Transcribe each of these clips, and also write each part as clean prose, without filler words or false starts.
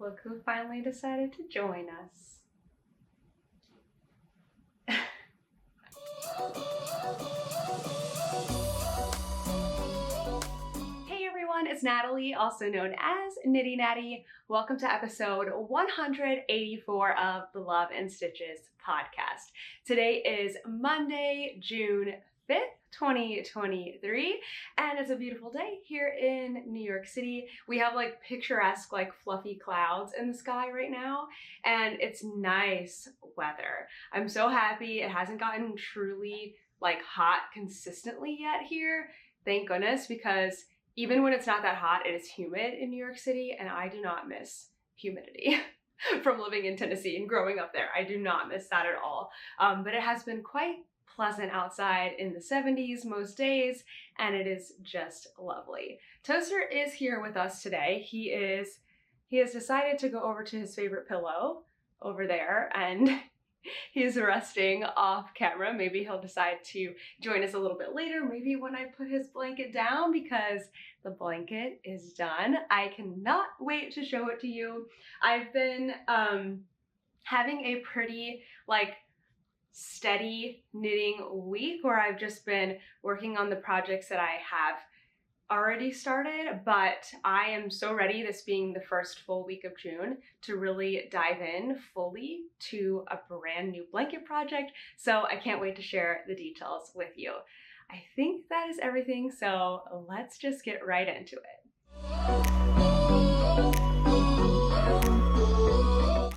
Look who finally decided to join us. Hey everyone, it's Natalie, also known as Knitty Natty. Welcome to episode 184 of the Love and Stitches podcast. Today is Monday, June 5th, 2023, and it's a beautiful day here in New York City. We have like picturesque, like fluffy clouds in the sky right now, and it's nice weather. I'm so happy it hasn't gotten truly like hot consistently yet here. Thank goodness, because even when it's not that hot, it is humid in New York City, and I do not miss humidity. From living in Tennessee and growing up there, I do not miss that at all. But it has been quite pleasant outside in the 70s most days, and it is just lovely. Toaster is here with us today. He has decided to go over to his favorite pillow over there, and he's resting off camera. Maybe he'll decide to join us a little bit later, maybe when I put his blanket down, because the blanket is done. I cannot wait to show it to you. I've been having a pretty steady knitting week where I've just been working on the projects that I have already started, but I am so ready, this being the first full week of June, to really dive in fully to a brand new blanket project. So I can't wait to share the details with you. I think that is everything, so let's just get right into it.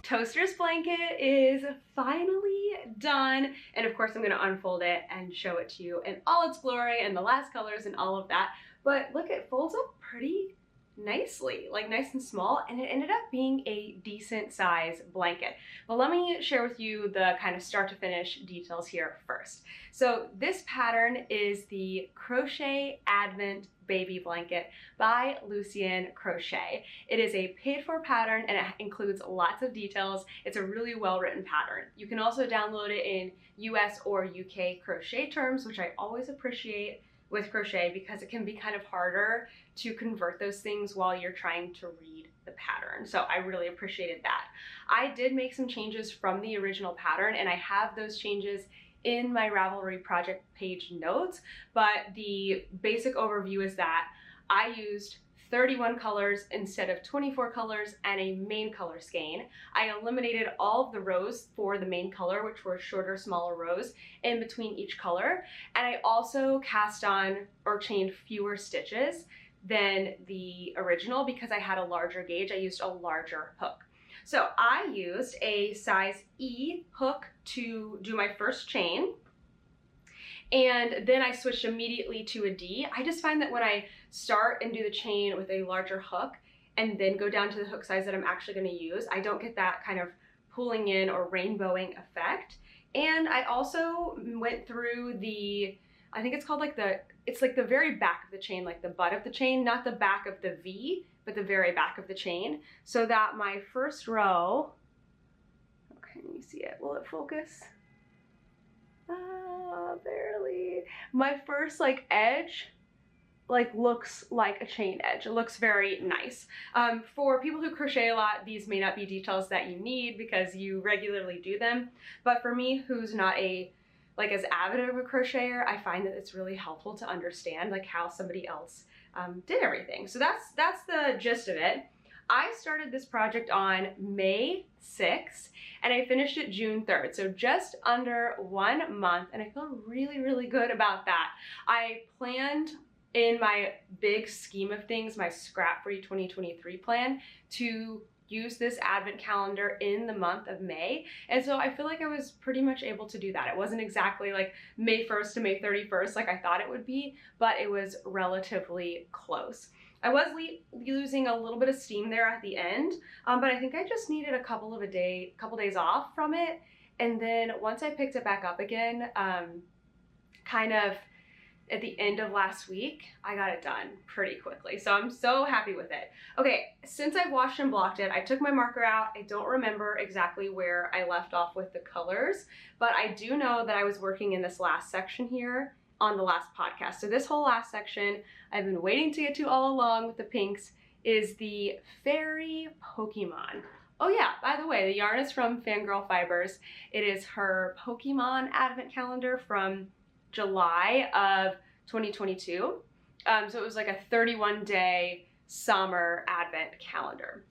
Toaster's blanket is finally done, and of course I'm going to unfold it and show it to you in all its glory and the last colors and all of that. But look, it folds up pretty nicely, like nice and small, and it ended up being a decent size blanket. But let me share with you the kind of start to finish details here first. So this pattern is the Crochet Advent Baby Blanket by Lucien Crochet. It is a paid for pattern and it includes lots of details. It's a really well written pattern. You can also download it in US or UK crochet terms, which I always appreciate with crochet because it can be kind of harder to convert those things while you're trying to read the pattern. So I really appreciated that. I did make some changes from the original pattern, and I have those changes in my Ravelry project page notes, but the basic overview is that I used 31 colors instead of 24 colors and a main color skein. I eliminated all of the rows for the main color, which were shorter, smaller rows in between each color. And I also cast on or chained fewer stitches than the original because I had a larger gauge. I used a larger hook. So I used a size E hook to do my first chain. And then I switched immediately to a D. I just find that when I start and do the chain with a larger hook and then go down to the hook size that I'm actually going to use, I don't get that kind of pulling in or rainbowing effect. And I also went through the, I think it's called it's like the very back of the chain, like the butt of the chain, not the back of the V, but the very back of the chain, so that my first row, okay, let me see it, will it focus? Barely. My first edge looks like a chain edge. It looks very nice. For people who crochet a lot, these may not be details that you need because you regularly do them. But for me, who's not as avid of a crocheter, I find that it's really helpful to understand how somebody else did everything. So that's the gist of it. I started this project on May 6th and I finished it June 3rd. So just under 1 month, and I feel really, really good about that. I planned in my big scheme of things, my scrap-free 2023 plan, to use this advent calendar in the month of May. And so I feel like I was pretty much able to do that. It wasn't exactly May 1st to May 31st like I thought it would be, but it was relatively close. I was losing a little bit of steam there at the end, but I think I just needed a couple days off from it. And then once I picked it back up again, kind of at the end of last week, I got it done pretty quickly. So I'm so happy with it. Okay, since I've washed and blocked it, I took my marker out. I don't remember exactly where I left off with the colors, but I do know that I was working in this last section here on the last podcast. So this whole last section, I've been waiting to get to all along with the pinks is the Fairy Pokemon. Oh yeah, by the way, the yarn is from Fangirl Fibers. It is her Pokemon advent calendar from July of 2022. So it was like a 31-day summer advent calendar.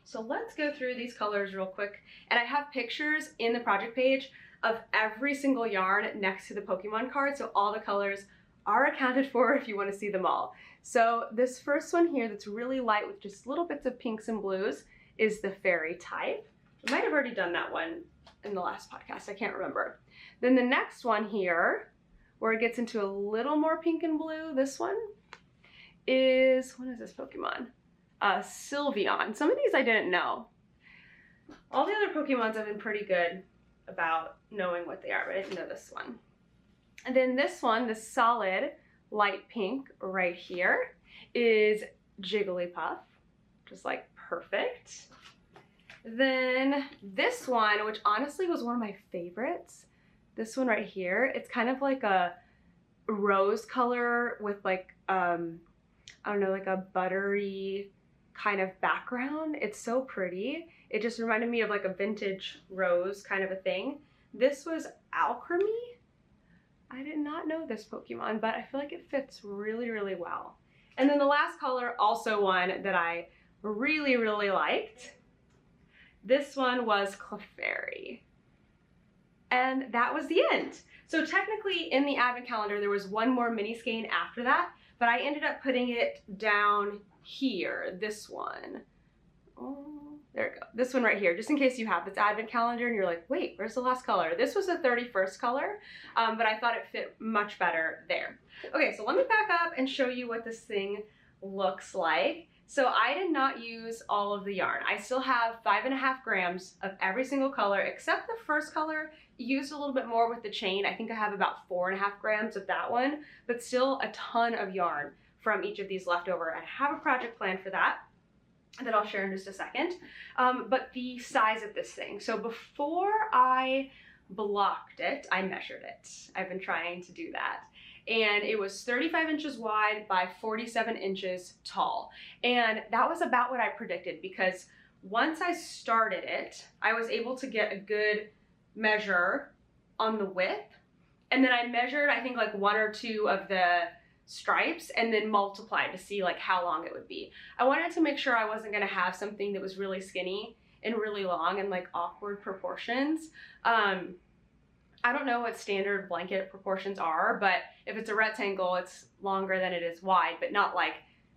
So let's go through these colors real quick. And I have pictures in the project page of every single yarn next to the Pokemon card, so all the colors are accounted for if you want to see them all. So this first one here that's really light with just little bits of pinks and blues is the Fairy type. I might have already done that one in the last podcast, I can't remember. Then the next one here, where it gets into a little more pink and blue, this one is, what is this Pokemon? Sylveon. Some of these I didn't know. All the other Pokemons have been pretty good about knowing what they are, but I didn't know this one. And then this one, the solid light pink right here, is Jigglypuff, just like perfect. Then this one, which honestly was one of my favorites, this one right here, it's kind of like a rose color with like, I don't know, like a buttery kind of background. It's so pretty. It just reminded me of like a vintage rose kind of a thing. This was Alchemy. I did not know this Pokemon, but I feel like it fits really, really well. And then the last color, also one that I really, really liked. This one was Clefairy. And that was the end. So technically in the advent calendar, there was one more mini skein after that, but I ended up putting it down here, this one. Oh, there we go. This one right here, just in case you have this advent calendar and you're like, wait, where's the last color? This was the 31st color, but I thought it fit much better there. Okay, so let me back up and show you what this thing looks like. So I did not use all of the yarn. I still have 5.5 grams of every single color except the first color. Used a little bit more with the chain. I think I have about 4.5 grams of that one, but still a ton of yarn from each of these left over. I have a project plan for that I'll share in just a second. But the size of this thing. So before I blocked it, I measured it. I've been trying to do that. And it was 35 inches wide by 47 inches tall. And that was about what I predicted, because once I started it, I was able to get a good measure on the width. And then I measured, I think, like 1 or 2 of the stripes and then multiplied to see like how long it would be. I wanted to make sure I wasn't going to have something that was really skinny and really long and like awkward proportions. I don't know what standard blanket proportions are, but if it's a rectangle, it's longer than it is wide, but not like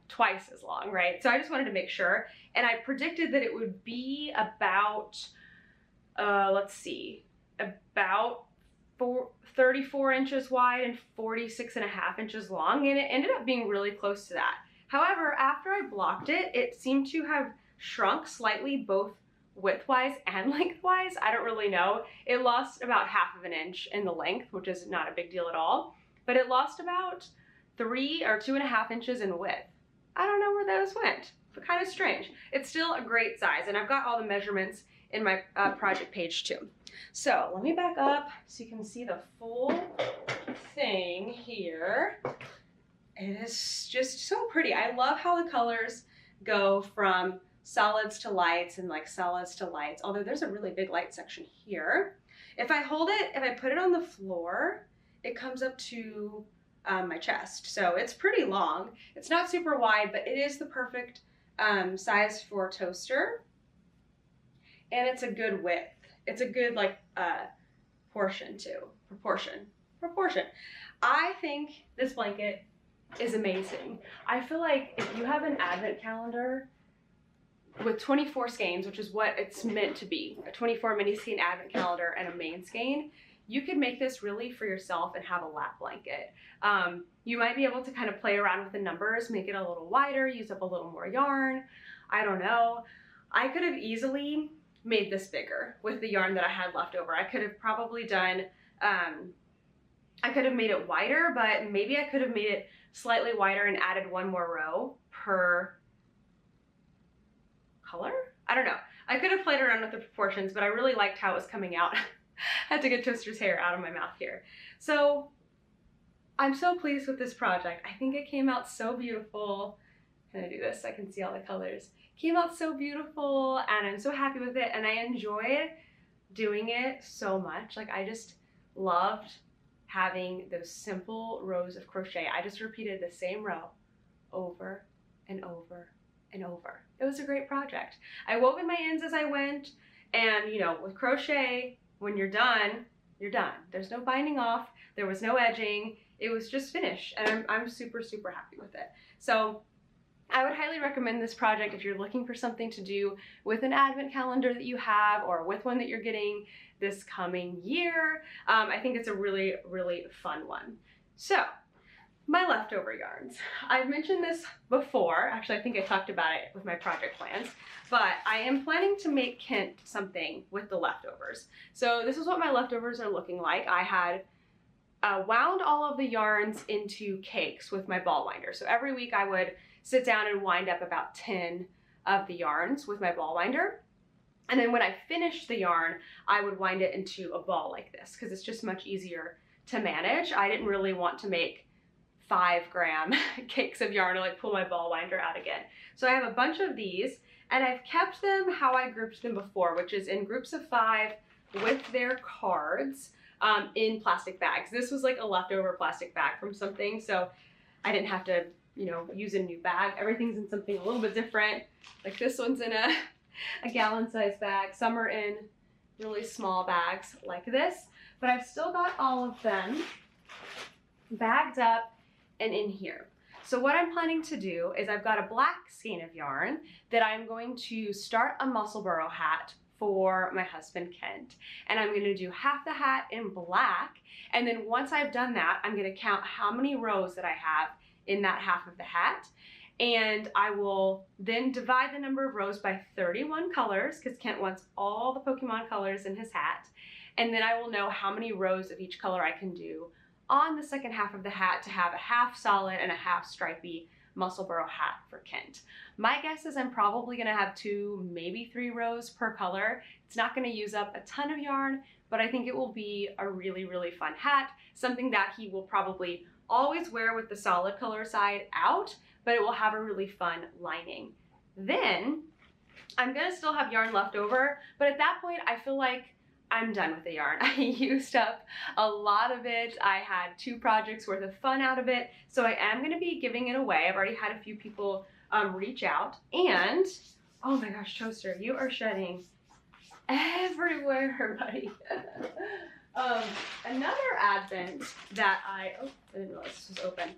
twice as long, right? So I just wanted to make sure. And I predicted that it would be about, let's see, about 34 inches wide and 46.5 inches long, and it ended up being really close to that. However, after I blocked it, it seemed to have shrunk slightly, both widthwise and lengthwise. I don't really know. It lost about 1/2 inch in the length, which is not a big deal at all, but it lost about 3 or 2.5 inches in width. I don't know where those went, but kind of strange. It's still a great size, and I've got all the measurements in my project page too. So let me back up so you can see the full thing here. It is just so pretty. I love how the colors go from solids to lights and like solids to lights, although there's a really big light section here. If I hold it, if I put it on the floor, it comes up to my chest. So it's pretty long. It's not super wide, but it is the perfect size for a toaster. And it's a good width. It's a good like portion too. Proportion. I think this blanket is amazing. I feel like if you have an advent calendar with 24 skeins, which is what it's meant to be, a 24 mini skein advent calendar and a main skein, you could make this really for yourself and have a lap blanket. You might be able to kind of play around with the numbers, make it a little wider, use up a little more yarn. I don't know. I could have easily made this bigger with the yarn that I had left over. I could have probably done, I could have made it wider, but maybe I could have made it slightly wider and added 1 more row per color? I don't know. I could have played around with the proportions, but I really liked how it was coming out. I had to get Toaster's hair out of my mouth here. So I'm so pleased with this project. I think it came out so beautiful. gonna do this so I can see all the colors. Came out so beautiful and I'm so happy with it, and I enjoyed doing it so much. Like, I just loved having those simple rows of crochet. I just repeated the same row over and over and over. It was a great project. I wove in my ends as I went, and you know, with crochet, when you're done, you're done. There's no binding off, there was no edging, it was just finished, and I'm super, super happy with it. So I would highly recommend this project if you're looking for something to do with an advent calendar that you have, or with one that you're getting this coming year. I think it's a really, really fun one. So, my leftover yarns. I've mentioned this before. Actually, I think I talked about it with my project plans, but I am planning to make Kent something with the leftovers. So this is what my leftovers are looking like. I had wound all of the yarns into cakes with my ball winder. So every week I would sit down and wind up about 10 of the yarns with my ball winder. And then when I finished the yarn, I would wind it into a ball like this, because it's just much easier to manage. I didn't really want to make 5-gram cakes of yarn or like pull my ball winder out again. So I have a bunch of these, and I've kept them how I grouped them before, which is in groups of 5 with their cards in plastic bags. This was like a leftover plastic bag from something, so I didn't have to, you know, use a new bag. Everything's in something a little bit different. Like this one's in a gallon-sized bag. Some are in really small bags like this, but I've still got all of them bagged up and in here. So what I'm planning to do is I've got a black skein of yarn that I'm going to start a muscle burrow hat for my husband Kent, and I'm going to do half the hat in black, and then once I've done that, I'm going to count how many rows that I have in that half of the hat, and I will then divide the number of rows by 31 colors, because Kent wants all the Pokemon colors in his hat, and then I will know how many rows of each color I can do on the second half of the hat to have a half solid and a half stripy muscle burrow hat for Kent. My guess is I'm probably gonna have 2, maybe 3 rows per color. It's not gonna use up a ton of yarn, but I think it will be a really, really fun hat, something that he will probably always wear with the solid color side out, but it will have a really fun lining. Then I'm gonna still have yarn left over, but at that point I feel like I'm done with the yarn. I used up a lot of it. I had 2 projects worth of fun out of it, so I am going to be giving it away. I've already had a few people reach out, and oh my gosh, Toaster, you are shedding everywhere, buddy. Another advent that I didn't realize this was open.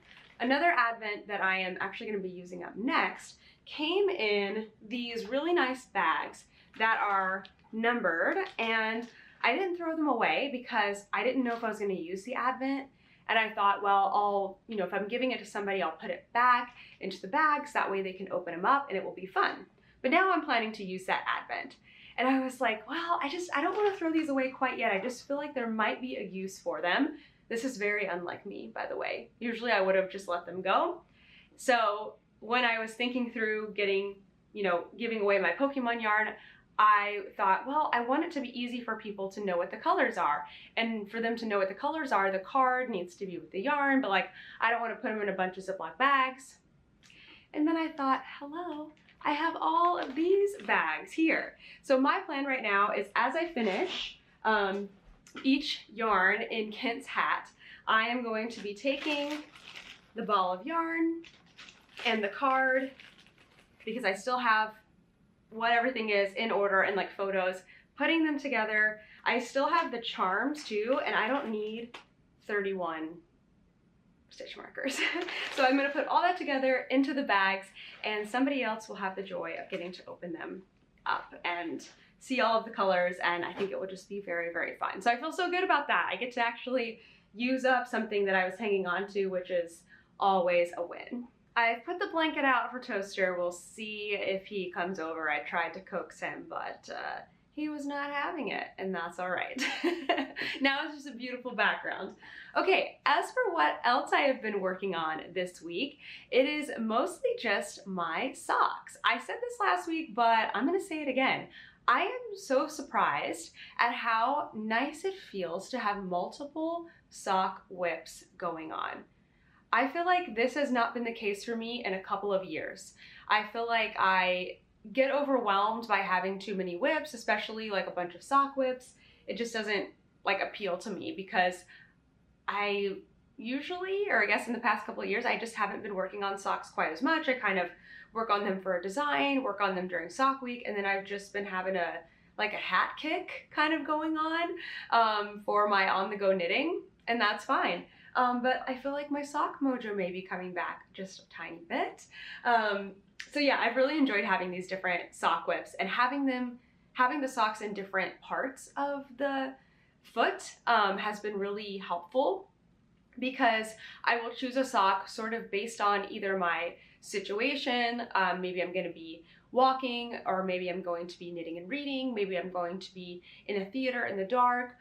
Another advent that I am actually going to be using up next came in these really nice bags that are numbered, and I didn't throw them away because I didn't know if I was going to use the advent, and I thought, well, I'll, you know, if I'm giving it to somebody, I'll put it back into the bags, that way they can open them up and it will be fun. But now I'm planning to use that advent, and I was like, well, I don't want to throw these away quite yet. I just feel like there might be a use for them. This is very unlike me, by the way. Usually I would have just let them go. So when I was thinking through getting, you know, giving away my Pokemon yarn, I thought, well, I want it to be easy for people to know what the colors are. And for them to know what the colors are, the card needs to be with the yarn, but like, I don't want to put them in a bunch of Ziploc bags. And then I thought, hello, I have all of these bags here. So my plan right now is as I finish each yarn in Kent's hat, I am going to be taking the ball of yarn and the card, because I still have what everything is in order and like photos, putting them together. I still have the charms too, and I don't need 31 stitch markers. So I'm gonna put all that together into the bags, and somebody else will have the joy of getting to open them up and see all of the colors, and I think it will just be very, very fun. So I feel so good about that. I get to actually use up something that I was hanging on to, which is always a win. I've put the blanket out for Toaster. We'll see if he comes over. I tried to coax him, but he was not having it, and that's all right. Now it's just a beautiful background. Okay, as for what else I have been working on this week, it is mostly just my socks. I said this last week, but I'm gonna say it again. I am so surprised at how nice it feels to have multiple sock whips going on. I feel like this has not been the case for me in a couple of years. I feel like I get overwhelmed by having too many whips, especially like a bunch of sock whips. It just doesn't like appeal to me because I usually, or I guess in the past couple of years, I just haven't been working on socks quite as much. I kind of work on them for a design, work on them during sock week, and then I've just been having a hat kick kind of going on for my on-the-go knitting, and that's fine. But I feel like my sock mojo may be coming back just a tiny bit. So yeah, I've really enjoyed having these different sock whips and having the socks in different parts of the foot has been really helpful, because I will choose a sock sort of based on either my situation, maybe I'm going to be walking, or maybe I'm going to be knitting and reading, maybe I'm going to be in a theater in the dark,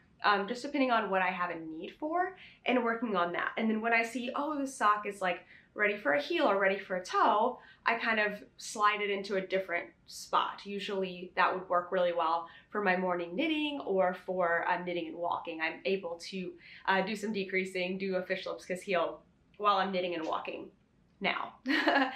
just depending on what I have a need for, and working on that. And then when I see, oh, this sock is like ready for a heel or ready for a toe, I kind of slide it into a different spot. Usually that would work really well for my morning knitting or for knitting and walking. I'm able to do some decreasing, do a fish lips kiss heel while I'm knitting and walking now. I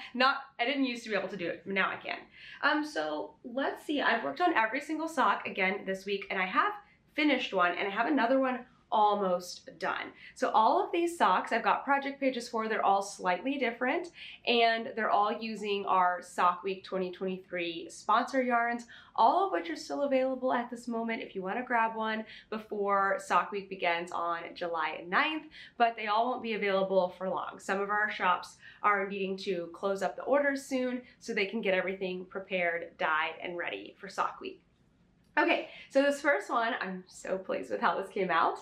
didn't used to be able to do it, but now I can. So let's see, I've worked on every single sock again this week, and I have finished one, and I have another one almost done. So all of these socks I've got project pages for. They're all slightly different, and they're all using our Sock Week 2023 sponsor yarns, all of which are still available at this moment if you want to grab one before Sock Week begins on July 9th, but they all won't be available for long. Some of our shops are needing to close up the orders soon so they can get everything prepared, dyed, and ready for Sock Week. Okay, so this first one, I'm so pleased with how this came out.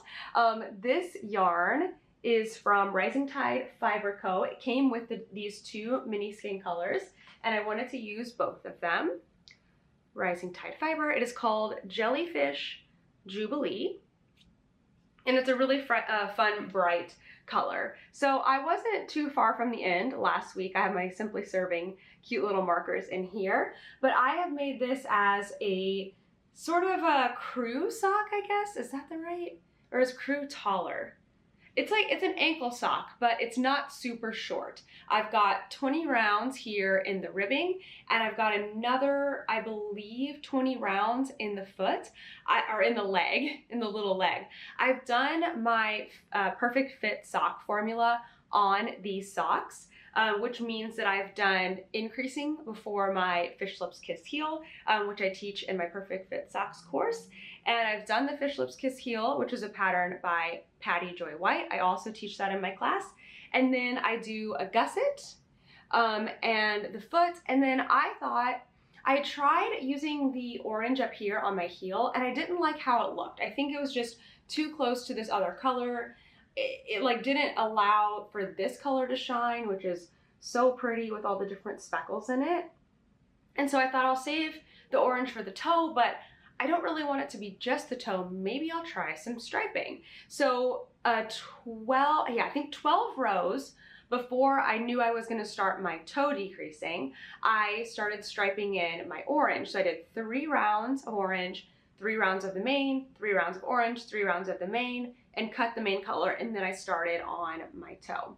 This yarn is from Rising Tide Fiber Co. It came with these two mini skein colors, and I wanted to use both of them. Rising Tide Fiber. It is called Jellyfish Jubilee, and it's a really fun, bright color. So I wasn't too far from the end last week. I have my Simply Serving cute little markers in here, but I have made this as a sort of a crew sock, I guess. Is that the right? Or is crew taller? It's an ankle sock, but it's not super short. I've got 20 rounds here in the ribbing, and I've got another, I believe, 20 rounds in the foot, or in the leg, in the little leg. I've done my perfect fit sock formula on these socks, which means that I've done increasing before my Fish Lips Kiss heel, which I teach in my Perfect Fit Socks course. And I've done the Fish Lips Kiss heel, which is a pattern by Patty Joy White. I also teach that in my class. And then I do a gusset and the foot. And then I tried using the orange up here on my heel, and I didn't like how it looked. I think it was just too close to this other color. It like didn't allow for this color to shine, which is so pretty with all the different speckles in it. And so I thought I'll save the orange for the toe, but I don't really want it to be just the toe. Maybe I'll try some striping. So I think 12 rows before I knew I was going to start my toe decreasing, I started striping in my orange. So I did 3 rounds of orange, 3 rounds of the main, 3 rounds of orange, 3 rounds of the main, and cut the main color, and then I started on my toe.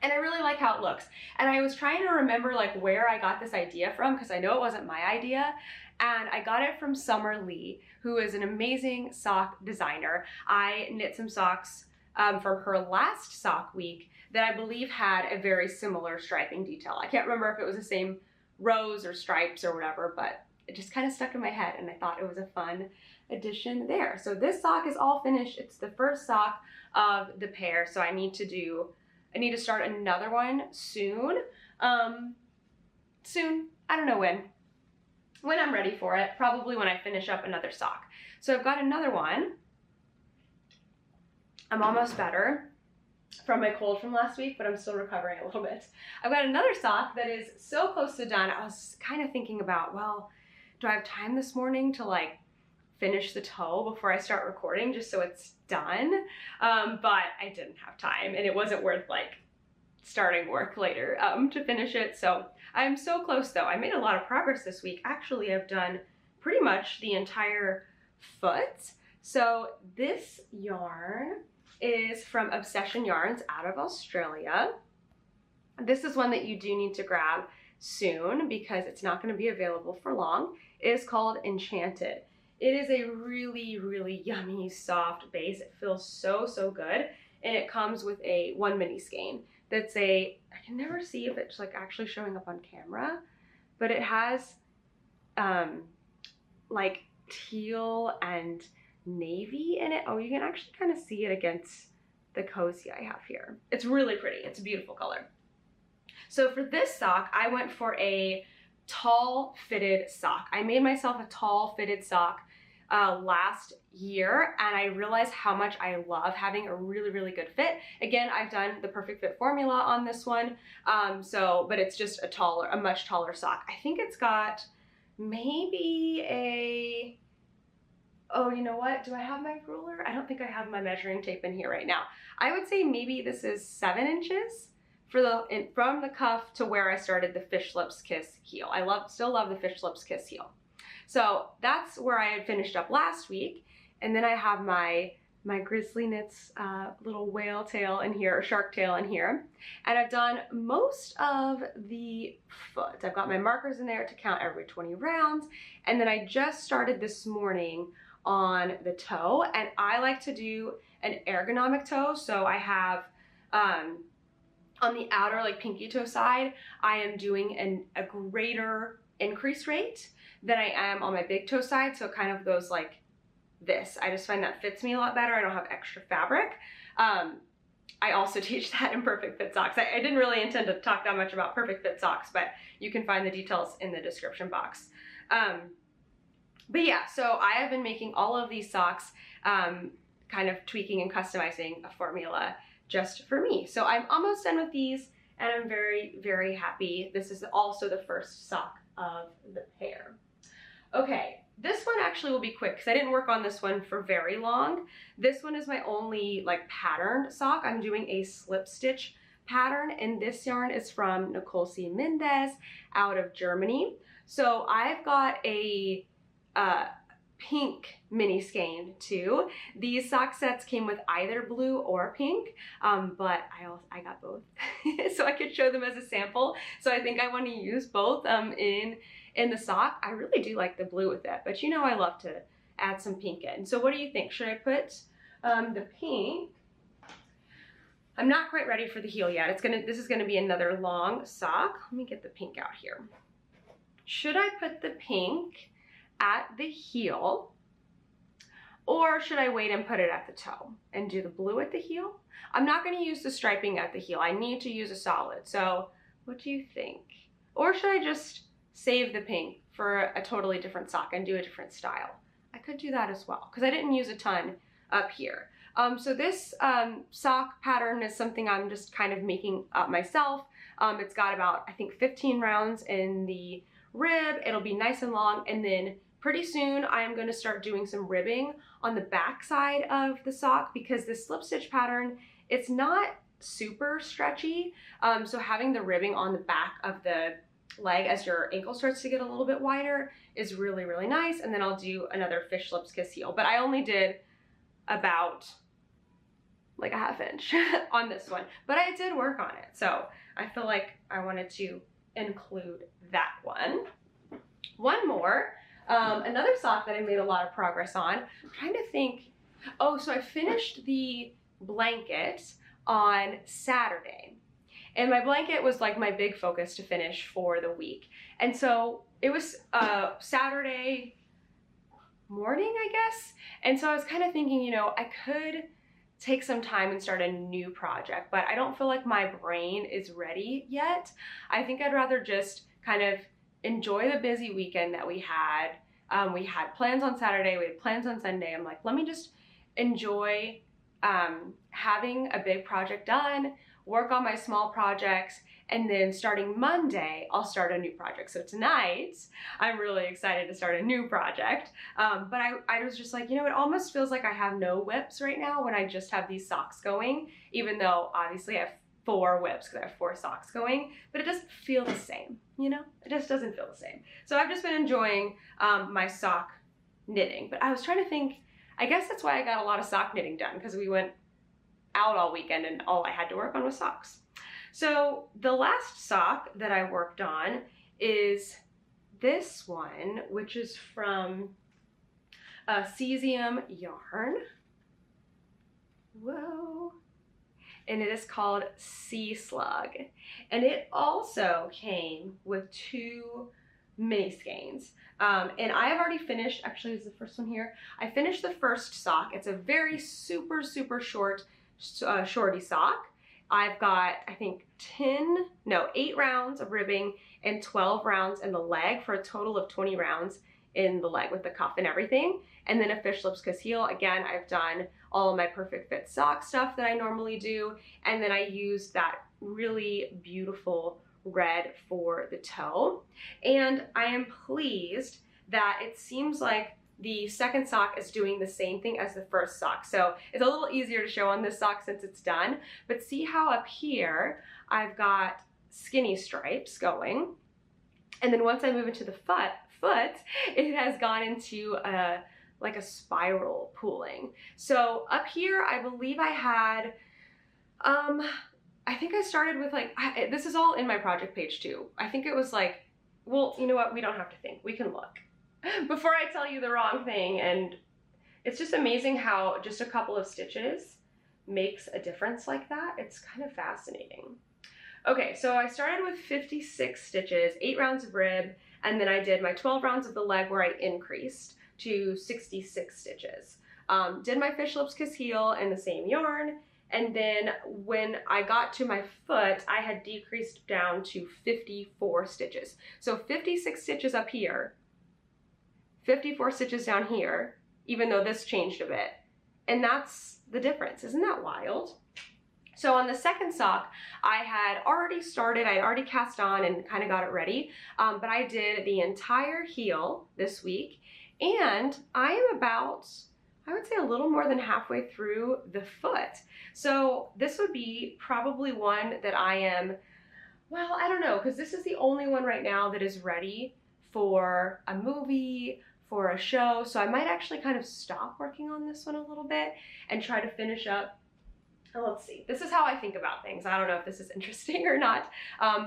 And I really like how it looks. And I was trying to remember like where I got this idea from, because I know it wasn't my idea. And I got it from Summer Lee, who is an amazing sock designer. I knit some socks from her last sock week that I believe had a very similar striping detail. I can't remember if it was the same rows or stripes or whatever, but it just kind of stuck in my head, and I thought it was a fun addition there. So this sock is all finished. It's the first sock of the pair, so I need to start another one soon. Soon, I don't know when I'm ready for it, probably when I finish up another sock. So I've got another one. I'm almost better from my cold from last week, but I'm still recovering a little bit. I've got another sock that is so close to done. I was kind of thinking about, well, do I have time this morning to like finish the toe before I start recording just so it's done? But I didn't have time, and it wasn't worth like starting work later to finish it. So I'm so close though. I made a lot of progress this week. Actually, I've done pretty much the entire foot. So this yarn is from Obsession Yarns out of Australia. This is one that you do need to grab soon because it's not going to be available for long. It is called Enchanted. It is a really, really yummy, soft base. It feels so, so good. And it comes with a 1 mini skein that's I can never see if it's like actually showing up on camera, but it has like teal and navy in it. Oh, you can actually kind of see it against the cozy I have here. It's really pretty. It's a beautiful color. So for this sock, I went for a tall fitted sock. I made myself a tall fitted sock last year, and I realized how much I love having a really, really good fit. Again, I've done the perfect fit formula on this one, but it's just a much taller sock. I think it's got maybe oh, you know what? Do I have my ruler? I don't think I have my measuring tape in here right now. I would say maybe this is 7 inches from the cuff to where I started the Fish Lips Kiss heel. I still love the Fish Lips Kiss heel. So that's where I had finished up last week. And then I have my Grizzly Knits little whale tail in here, or shark tail in here. And I've done most of the foot. I've got my markers in there to count every 20 rounds. And then I just started this morning on the toe, and I like to do an ergonomic toe. So I have, on the outer like pinky toe side, I am doing a greater increase rate than I am on my big toe side. So it kind of goes like this. I just find that fits me a lot better. I don't have extra fabric. I also teach that in Perfect Fit Socks. I didn't really intend to talk that much about Perfect Fit Socks, but you can find the details in the description box. But yeah, so I have been making all of these socks, kind of tweaking and customizing a formula just for me. So I'm almost done with these, and I'm very, very happy. This is also the first sock of the pair. Okay, this one actually will be quick because I didn't work on this one for very long. This one is my only like patterned sock. I'm doing a slip stitch pattern, and this yarn is from Nicole C. Mendez out of Germany. So I've got a pink mini skein too. These sock sets came with either blue or pink, but I got both so I could show them as a sample. So I think I want to use both in the sock. I really do like the blue with it, but you know I love to add some pink in. So what do you think? Should I put the pink? I'm not quite ready for the heel yet. This is gonna be another long sock. Let me get the pink out here. Should I put the pink at the heel, or should I wait and put it at the toe and do the blue at the heel? I'm not going to use the striping at the heel. I need to use a solid. So what do you think? Or should I just save the pink for a totally different sock and do a different style? I could do that as well because I didn't use a ton up here. So this sock pattern is something I'm just kind of making up myself. It's got about, I think, 15 rounds in the rib. It'll be nice and long, and then pretty soon I am going to start doing some ribbing on the back side of the sock because this slip stitch pattern, it's not super stretchy. So having the ribbing on the back of the leg as your ankle starts to get a little bit wider is really, really nice. And then I'll do another Fish Lips Kiss heel, but I only did about like a ½ inch on this one, but I did work on it. So I feel like I wanted to include that one. One more. Another sock that I made a lot of progress on. I'm trying to think. Oh, so I finished the blanket on Saturday. And my blanket was like my big focus to finish for the week. And so it was Saturday morning, I guess. And so I was kind of thinking, you know, I could take some time and start a new project, but I don't feel like my brain is ready yet. I think I'd rather just kind of enjoy the busy weekend that we had. We had plans on Saturday, we had plans on Sunday. I'm like, let me just enjoy having a big project done, work on my small projects, and then starting Monday, I'll start a new project. So tonight, I'm really excited to start a new project. But I was just like, you know, it almost feels like I have no whips right now when I just have these socks going, even though obviously I have 4 whips because I have 4 socks going, but it doesn't feel the same, you know? It just doesn't feel the same. So I've just been enjoying my sock knitting, but I was trying to think, I guess that's why I got a lot of sock knitting done, because we went out all weekend and all I had to work on was socks. So the last sock that I worked on is this one, which is from Cesium yarn. Whoa. And it is called Sea Slug. And it also came with 2 mini skeins. And I have already finished, actually this is the first one here. I finished the first sock. It's a very super short, shorty sock. I've got, I think 8 rounds of ribbing and 12 rounds in the leg for a total of 20 rounds in the leg with the cuff and everything. And then a fish lips kiss heel. Again, I've done all of my perfect fit sock stuff that I normally do. And then I used that really beautiful red for the toe. And I am pleased that it seems like the second sock is doing the same thing as the first sock. So it's a little easier to show on this sock since it's done. But see how up here, I've got skinny stripes going. And then once I move into the foot, it has gone into like a spiral pooling. So up here, I believe I had, I think I started with like, this is all in my project page too. I think it was like, well, you know what? We don't have to think. We can look before I tell you the wrong thing. And it's just amazing how just a couple of stitches makes a difference like that. It's kind of fascinating. Okay, so I started with 56 stitches, 8 rounds of rib, and then I did my 12 rounds of the leg where I increased to 66 stitches. Did my fish lips kiss heel in the same yarn, and then when I got to my foot, I had decreased down to 54 stitches. So 56 stitches up here, 54 stitches down here, even though this changed a bit. And that's the difference. Isn't that wild? So on the second sock, I had already started, I had already cast on and kind of got it ready, but I did the entire heel this week, and I am about, I would say a little more than halfway through the foot. So this would be probably one that I am, well, I don't know, because this is the only one right now that is ready for a movie, for a show, so I might actually kind of stop working on this one a little bit and try to finish up. Let's see, this is how I think about things. I don't know if this is interesting or not,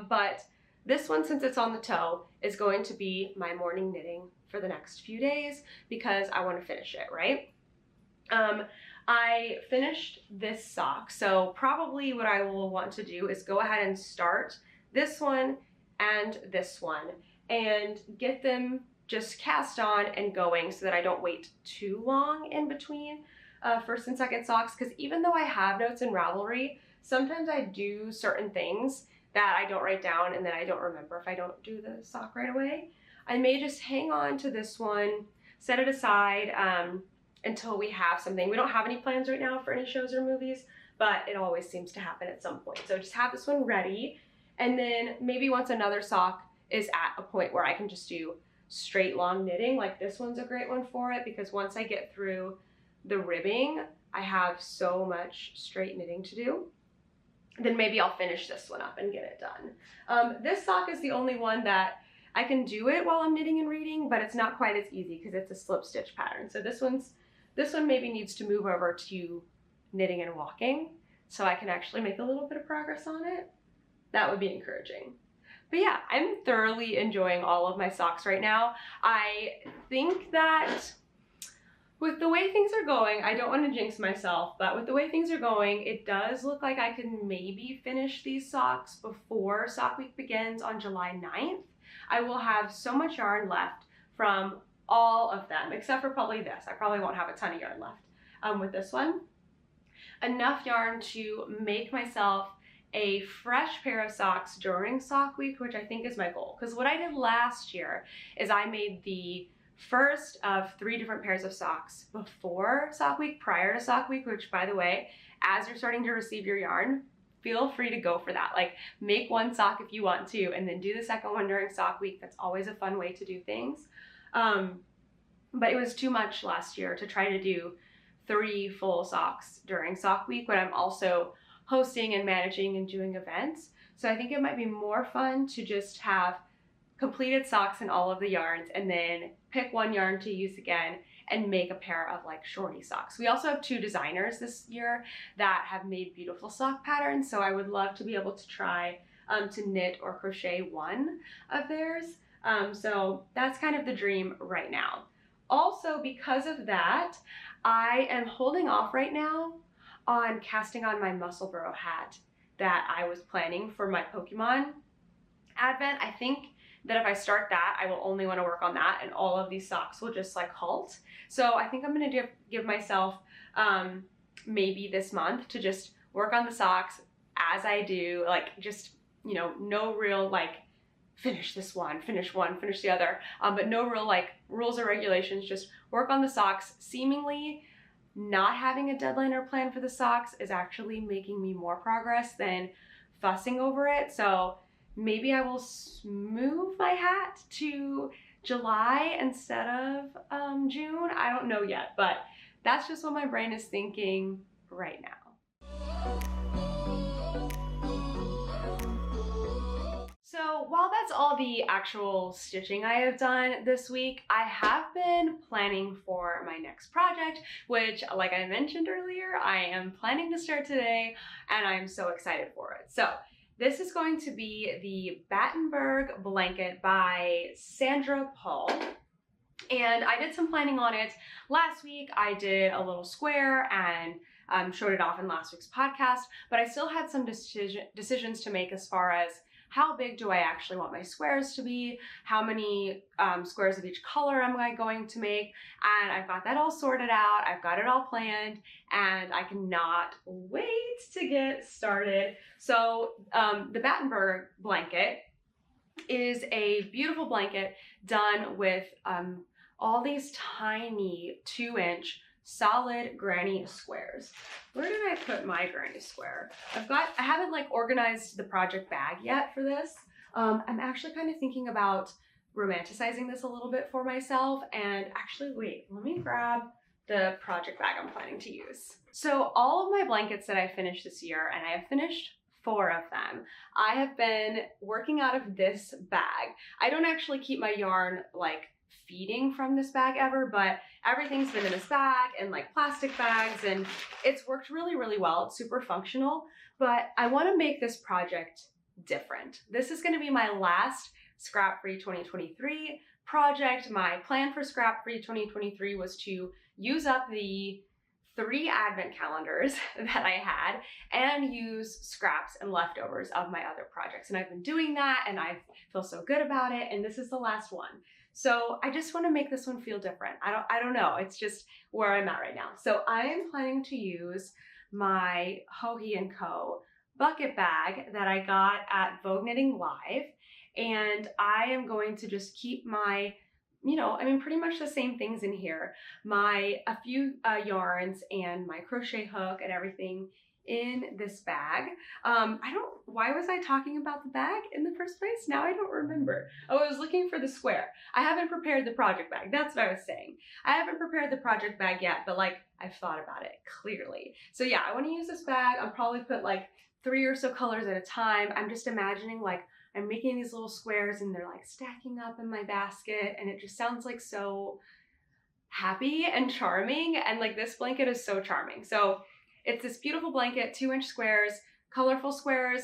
but this one, since it's on the toe, is going to be my morning knitting for the next few days because I want to finish it, right? I finished this sock, so probably what I will want to do is go ahead and start this one and this one and get them just cast on and going so that I don't wait too long in between first and second socks, because even though I have notes in Ravelry, sometimes I do certain things that I don't write down and then I don't remember if I don't do the sock right away. I may just hang on to this one, set it aside until we have something. We don't have any plans right now for any shows or movies, but it always seems to happen at some point. So just have this one ready, and then maybe once another sock is at a point where I can just do straight long knitting, like this one's a great one for it, because once I get through the ribbing, I have so much straight knitting to do. Then maybe I'll finish this one up and get it done. This sock is the only one that I can do it while I'm knitting and reading, but it's not quite as easy because it's a slip stitch pattern. So this one maybe needs to move over to knitting and walking so I can actually make a little bit of progress on it. That would be encouraging. But yeah, I'm thoroughly enjoying all of my socks right now. I think that with the way things are going, I don't want to jinx myself, but with the way things are going, it does look like I can maybe finish these socks before Sock Week begins on July 9th. I will have so much yarn left from all of them, except for probably this. I probably won't have a ton of yarn left with this one. Enough yarn to make myself a fresh pair of socks during Sock Week, which I think is my goal. Because what I did last year is I made the first of 3 different pairs of socks before Sock Week, prior to Sock Week, which, by the way, as you're starting to receive your yarn, feel free to go for that. Like, make one sock if you want to, and then do the second one during Sock Week. That's always a fun way to do things. But it was too much last year to try to do 3 full socks during Sock Week when I'm also hosting and managing and doing events. So I think it might be more fun to just have completed socks in all of the yarns and then pick one yarn to use again and make a pair of like shorty socks. We also have 2 designers this year that have made beautiful sock patterns, so I would love to be able to try to knit or crochet one of theirs. So that's kind of the dream right now. Also, because of that, I am holding off right now on casting on my Musselburgh hat that I was planning for my Pokemon advent. I think that if I start that, I will only want to work on that and all of these socks will just like halt. So I think I'm going to give myself maybe this month to just work on the socks as I do, like just, you know, no real like finish this one, finish the other, but no real like rules or regulations, just work on the socks. Seemingly not having a deadline or plan for the socks is actually making me more progress than fussing over it. So maybe I will move my hat to July instead of June. I don't know yet, but that's just what my brain is thinking right now. So while that's all the actual stitching I have done this week, I have been planning for my next project, which, like I mentioned earlier, I am planning to start today, and I'm so excited for it. So this is going to be the Battenberg Blanket by Sandra Paul. And I did some planning on it last week. I did a little square and showed it off in last week's podcast, but I still had some decisions to make as far as how big do I actually want my squares to be, how many squares of each color am I going to make, and I've got that all sorted out, I've got it all planned, and I cannot wait to get started. So the Battenberg Blanket is a beautiful blanket done with all these tiny 2-inch solid granny squares. Where did I put my granny square? I haven't like organized the project bag yet for this. I'm actually kind of thinking about romanticizing this a little bit for myself, and actually wait, let me grab the project bag I'm planning to use. So all of my blankets that I finished this year, and I have finished 4 of them, I have been working out of this bag. I don't actually keep my yarn like feeding from this bag ever, but everything's been in this bag and like plastic bags, and it's worked really, really well. It's super functional, but I want to make this project different. This is going to be my last Scrap Free 2023 project. My plan for Scrap Free 2023 was to use up the 3 advent calendars that I had and use scraps and leftovers of my other projects. And I've been doing that, and I feel so good about it, and this is the last one. So I just want to make this one feel different. I don't know. It's just where I'm at right now. So I am planning to use my Hohi & Co. bucket bag that I got at Vogue Knitting Live. And I am going to just keep my, you know, I mean, pretty much the same things in here. A few yarns and my crochet hook and everything in this bag. Why was I talking about the bag in the first place? Now I don't remember. Oh, I was looking for the square. I haven't prepared the project bag. That's what I was saying. I haven't prepared the project bag yet, but like I've thought about it clearly. So yeah, I want to use this bag. I'll probably put like 3 or so colors at a time. I'm just imagining like I'm making these little squares and they're like stacking up in my basket, and it just sounds like so happy and charming, and like this blanket is so charming. So it's this beautiful blanket, 2-inch squares, colorful squares,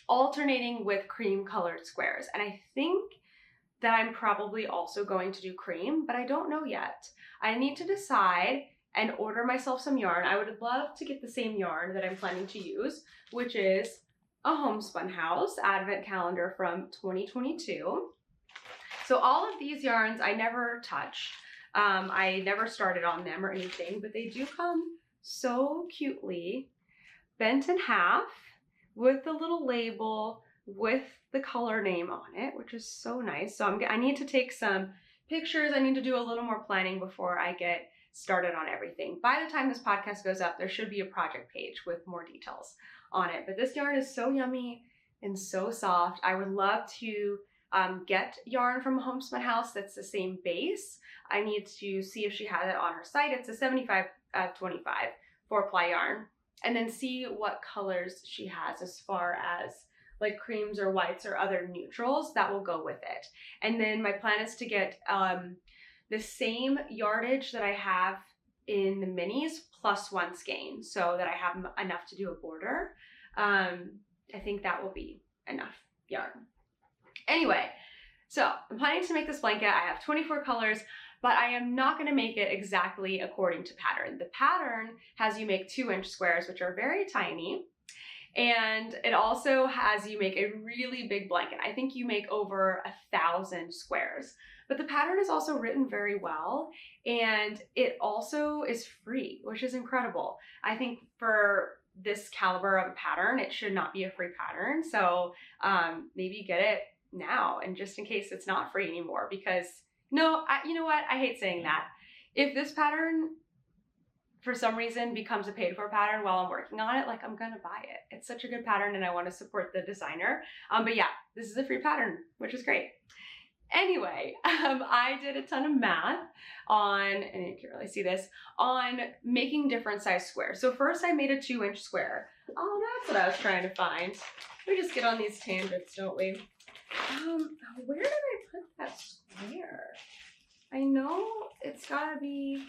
alternating with cream colored squares. And I think that I'm probably also going to do cream, but I don't know yet. I need to decide and order myself some yarn. I would love to get the same yarn that I'm planning to use, which is a Homespun House Advent Calendar from 2022. So all of these yarns I never touched. I never started on them or anything, but they do come so cutely bent in half with the little label with the color name on it, which is so nice. So I need to take some pictures. I need to do a little more planning before I get started on everything. By the time this podcast goes up, there should be a project page with more details on it. But this yarn is so yummy and so soft. I would love to get yarn from Homespun House that's the same base. I need to see if she has it on her site. It's a 75-25 4-ply yarn, and then see what colors she has as far as like creams or whites or other neutrals that will go with it. And then my plan is to get the same yardage that I have in the minis plus 1 skein so that I have enough to do a border. I think that will be enough yarn. Anyway, so I'm planning to make this blanket. I have 24 colors, but I am not going to make it exactly according to pattern. The pattern has you make 2-inch squares, which are very tiny. And it also has you make a really big blanket. I think you make over 1,000 squares. But the pattern is also written very well, and it also is free, which is incredible. I think for this caliber of a pattern, it should not be a free pattern. So maybe get it now, and just in case it's not free anymore, because no, you know what? I hate saying that. If this pattern for some reason becomes a paid for pattern while I'm working on it, like, I'm gonna buy it. It's such a good pattern and I want to support the designer. But yeah, this is a free pattern, which is great. Anyway, I did a ton of math on, and you can't really see this, on making different size squares. So first I made a 2-inch square. Oh, that's what I was trying to find. We just get on these tangents, don't we? Where did I put that square? I know it's gotta be,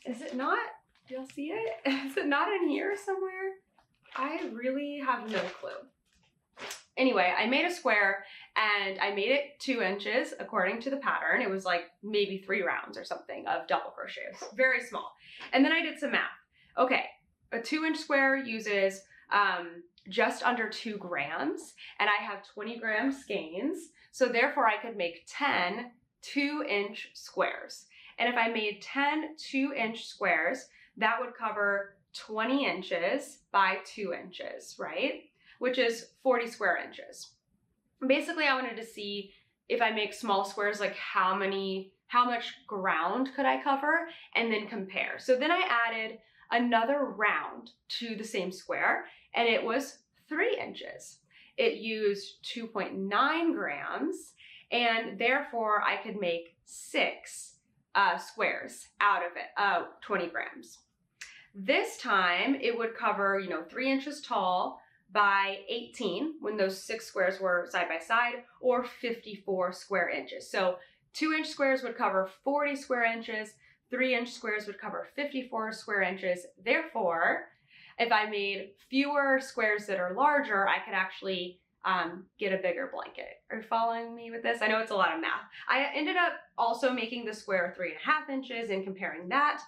is it not? Do y'all see it? Is it not in here somewhere? I really have no clue. Anyway, I made a square and I made it 2 inches according to the pattern. It was like maybe 3 rounds or something of double crochet. It was very small. And then I did some math. Okay, a 2-inch square uses just under 2 grams, and I have 20 gram skeins. So therefore I could make 10 2-inch squares. And if I made 10 2-inch squares, that would cover 20 inches by 2 inches, right? Which is 40 square inches. Basically, I wanted to see if I make small squares, like how much ground could I cover, and then compare. So then I added another round to the same square, and it was 3 inches. It used 2.9 grams, and therefore I could make 6 squares out of it, 20 grams. This time it would cover, 3 inches tall by 18 when those 6 squares were side by side, or 54 square inches. So 2-inch squares would cover 40 square inches, 3-inch squares would cover 54 square inches. Therefore, if I made fewer squares that are larger, I could actually get a bigger blanket. Are you following me with this? I know it's a lot of math. I ended up also making the square 3.5 inches and comparing that.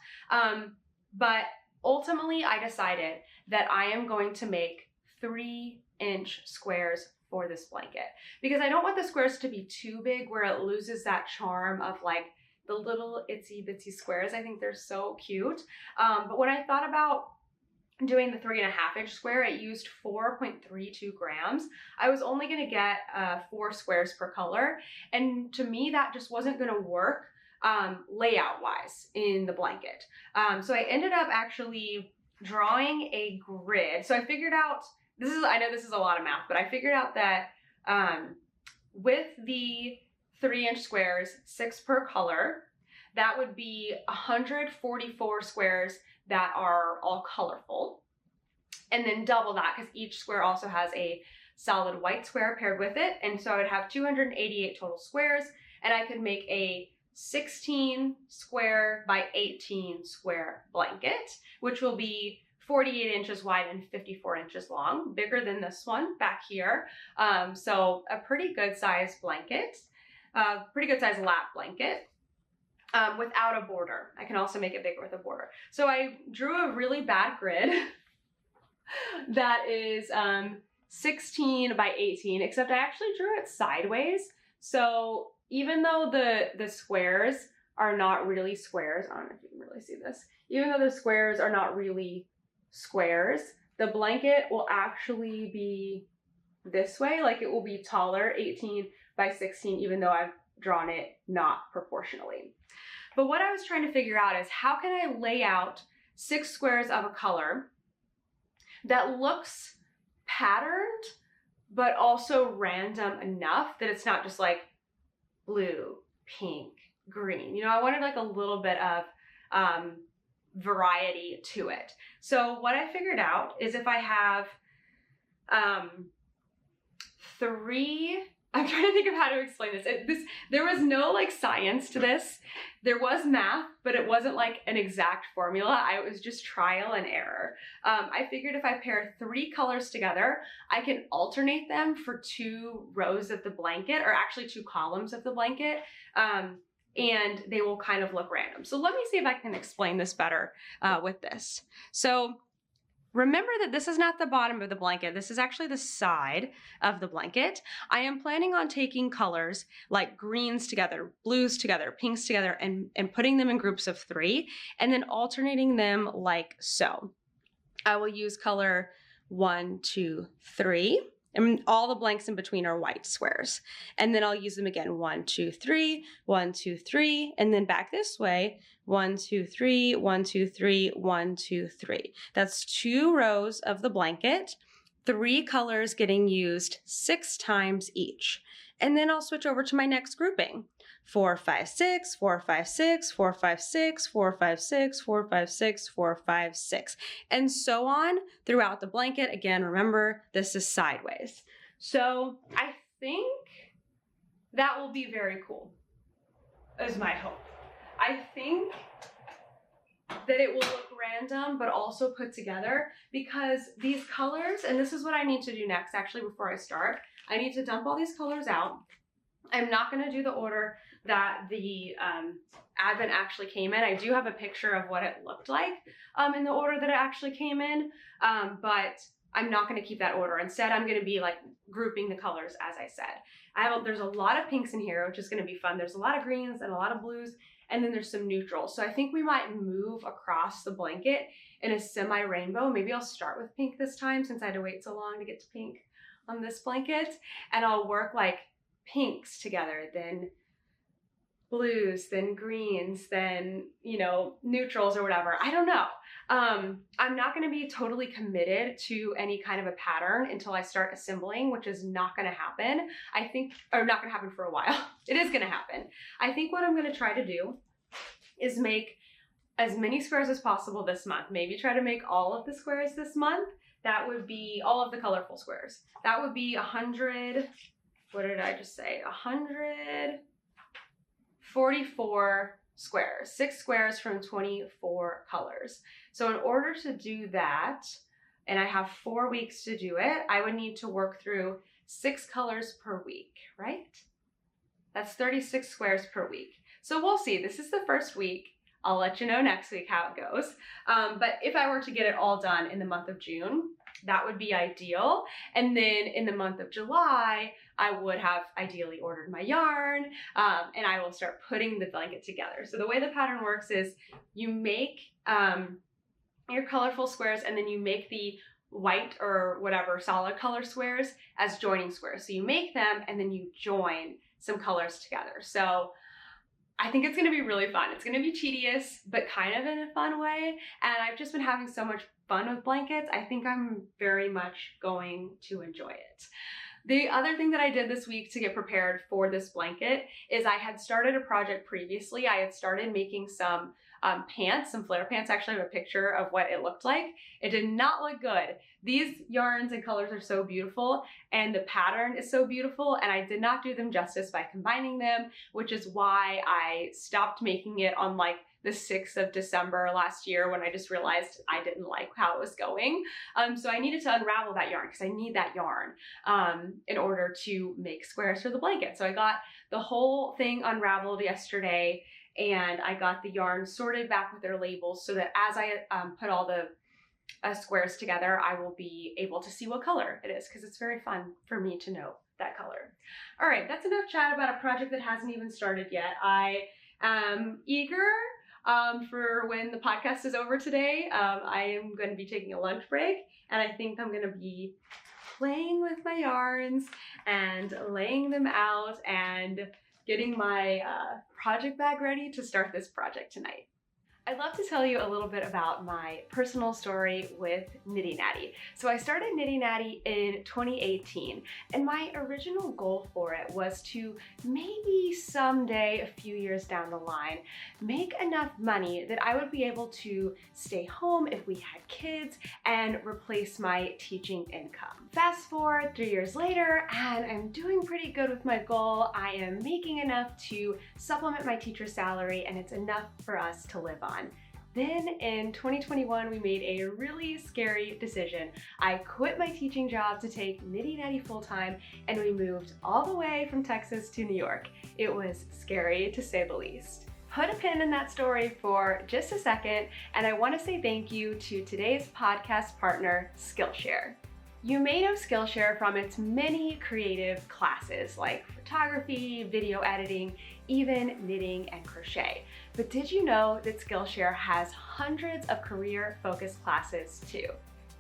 But ultimately I decided that I am going to make 3-inch squares for this blanket, because I don't want the squares to be too big where it loses that charm of like the little itsy bitsy squares. I think they're so cute. But when I thought about doing the 3.5-inch square, it used 4.32 grams. I was only going to get 4 squares per color, and to me that just wasn't going to work layout wise in the blanket. So I ended up actually drawing a grid. So I figured out, I know this is a lot of math, but I figured out that with the 3-inch squares, 6 per color, that would be 144 squares that are all colorful, and then double that because each square also has a solid white square paired with it. And so I would have 288 total squares, and I could make a 16 square by 18 square blanket, which will be 48 inches wide and 54 inches long, bigger than this one back here. So a pretty good size blanket, pretty good size lap blanket. Without a border. I can also make it bigger with a border. So I drew a really bad grid that is 16 by 18, except I actually drew it sideways. So even though the squares are not really squares, I don't know if you can really see this, even though the squares are not really squares, the blanket will actually be this way, like it will be taller, 18 by 16, even though I've drawn it not proportionally. But what I was trying to figure out is how can I lay out 6 squares of a color that looks patterned, but also random enough that it's not just like blue, pink, green. I wanted like a little bit of variety to it. So what I figured out is if I have 3 I'm trying to think of how to explain this. There was no like science to this. There was math, but it wasn't like an exact formula. It was just trial and error. I figured if I pair 3 colors together, I can alternate them for 2 rows of the blanket, or actually 2 columns of the blanket, and they will kind of look random. So let me see if I can explain this better with this. So remember that this is not the bottom of the blanket. This is actually the side of the blanket. I am planning on taking colors like greens together, blues together, pinks together, and putting them in groups of 3, and then alternating them like so. I will use color 1, 2, 3. And all the blanks in between are white squares. And then I'll use them again. 1, 2, 3, 1, 2, 3, and then back this way. 1, 2, 3, 1, 2, 3, 1, 2, 3. That's 2 rows of the blanket, 3 colors getting used 6 times each. And then I'll switch over to my next grouping. 4, 5, 6, 4, 5, 6, 4, 5, 6, 4, 5, 6, 4, 5, 6, 4, 5, 6, and so on throughout the blanket. Again, remember, this is sideways. So I think that will be very cool, is my hope. I think that it will look random, but also put together, because these colors, and this is what I need to do next, actually, before I start, I need to dump all these colors out. I'm not going to do the order that the advent actually came in. I do have a picture of what it looked like in the order that it actually came in, but I'm not going to keep that order. Instead, I'm going to be like grouping the colors, as I said. There's a lot of pinks in here, which is going to be fun. There's a lot of greens and a lot of blues, and then there's some neutrals. So I think we might move across the blanket in a semi-rainbow. Maybe I'll start with pink this time, since I had to wait so long to get to pink on this blanket, and I'll work like pinks together, then blues, then greens, then, you know, neutrals or whatever. I don't know. I'm not going to be totally committed to any kind of a pattern until I start assembling, which is not going to happen. I think, or not going to happen for a while. It is going to happen. I think what I'm going to try to do is make as many squares as possible this month. Maybe try to make all of the squares this month. That would be all of the colorful squares. That would be 100, what did I just say? 144 squares, 6 squares from 24 colors. So in order to do that, and I have 4 weeks to do it, I would need to work through 6 colors per week, right? That's 36 squares per week. So we'll see. This is the first week. I'll let you know next week how it goes. But if I were to get it all done in the month of June, that would be ideal. And then in the month of July, I would have ideally ordered my yarn, and I will start putting the blanket together. So the way the pattern works is you make your colorful squares, and then you make the white or whatever solid color squares as joining squares. So you make them and then you join some colors together. So I think it's going to be really fun. It's going to be tedious, but kind of in a fun way. And I've just been having so much fun with blankets. I think I'm very much going to enjoy it. The other thing that I did this week to get prepared for this blanket is I had started a project previously. I had started making some pants, some flare pants. Actually, I have a picture of what it looked like. It did not look good. These yarns and colors are so beautiful, and the pattern is so beautiful, and I did not do them justice by combining them, which is why I stopped making it on like the 6th of December last year, when I just realized I didn't like how it was going. So I needed to unravel that yarn, because I need that yarn in order to make squares for the blanket. So I got the whole thing unraveled yesterday, and I got the yarn sorted back with their labels, so that as I put all the squares together, I will be able to see what color it is, because it's very fun for me to know that color. All right, that's enough chat about a project that hasn't even started yet. I am eager for when the podcast is over today. I am going to be taking a lunch break, and I think I'm going to be playing with my yarns and laying them out and getting my project bag ready to start this project tonight. I'd love to tell you a little bit about my personal story with Knitty Natty. So I started Knitty Natty in 2018, and my original goal for it was to maybe someday, a few years down the line, make enough money that I would be able to stay home if we had kids and replace my teaching income. Fast forward 3 years later, and I'm doing pretty good with my goal. I am making enough to supplement my teacher's salary, and it's enough for us to live on. Then in 2021, we made a really scary decision. I quit my teaching job to take Knitty Natty full-time, and we moved all the way from Texas to New York. It was scary, to say the least. Put a pin in that story for just a second, and I want to say thank you to today's podcast partner, Skillshare. You may know Skillshare from its many creative classes like photography, video editing, even knitting and crochet. But did you know that Skillshare has hundreds of career-focused classes too?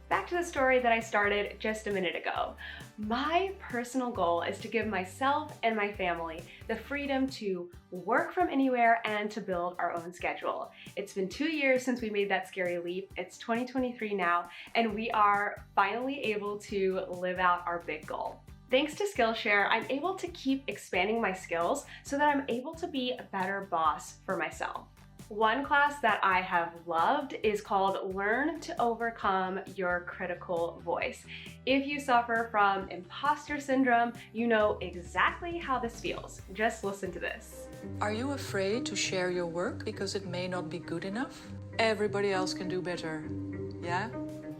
Back to the story that I started just a minute ago. My personal goal is to give myself and my family the freedom to work from anywhere and to build our own schedule. It's been 2 years since we made that scary leap. It's 2023 now, and we are finally able to live out our big goal. Thanks to Skillshare, I'm able to keep expanding my skills so that I'm able to be a better boss for myself. One class that I have loved is called Learn to Overcome Your Critical Voice. If you suffer from imposter syndrome, you know exactly how this feels. Just listen to this. Are you afraid to share your work because it may not be good enough? Everybody else can do better, yeah?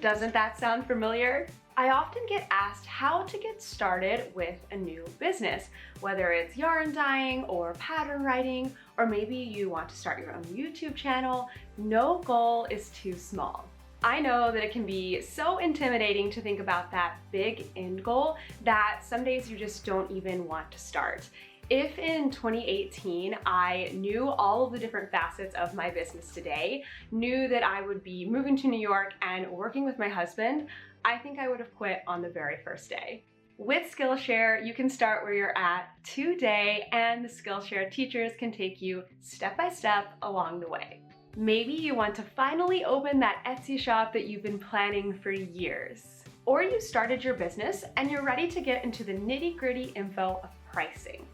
Doesn't that sound familiar? I often get asked how to get started with a new business, whether it's yarn dyeing or pattern writing, or maybe you want to start your own YouTube channel. No goal is too small. I know that it can be so intimidating to think about that big end goal that some days you just don't even want to start. If in 2018 I knew all of the different facets of my business today, knew that I would be moving to New York and working with my husband, I think I would have quit on the very first day. With Skillshare, you can start where you're at today, and the Skillshare teachers can take you step by step along the way. Maybe you want to finally open that Etsy shop that you've been planning for years. Or you started your business and you're ready to get into the nitty-gritty info of pricing.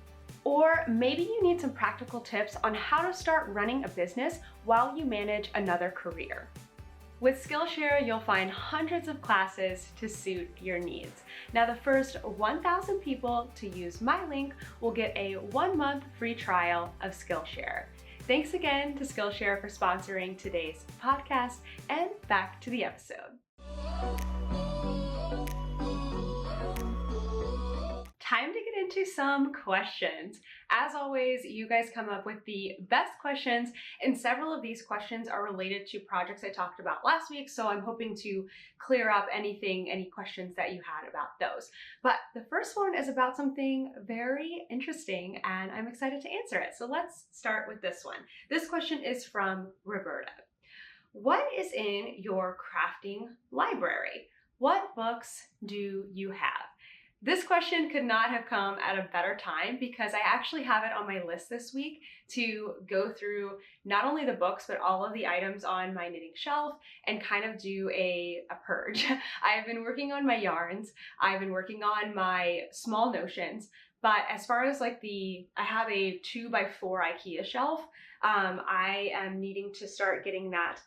Or maybe you need some practical tips on how to start running a business while you manage another career. With Skillshare, you'll find hundreds of classes to suit your needs. Now, the first 1,000 people to use my link will get a 1-month free trial of Skillshare. Thanks again to Skillshare for sponsoring today's podcast, and back to the episode. Time to get into some questions. As always, you guys come up with the best questions, and several of these questions are related to projects I talked about last week, so I'm hoping to clear up any questions that you had about those. But the first one is about something very interesting, and I'm excited to answer it. So let's start with this one. This question is from Roberta. What is in your crafting library? What books do you have? This question could not have come at a better time because I actually have it on my list this week to go through not only the books, but all of the items on my knitting shelf and kind of do a purge. I've been working on my yarns. I've been working on my small notions. But as far as I have a 2x4 IKEA shelf. I am needing to start getting that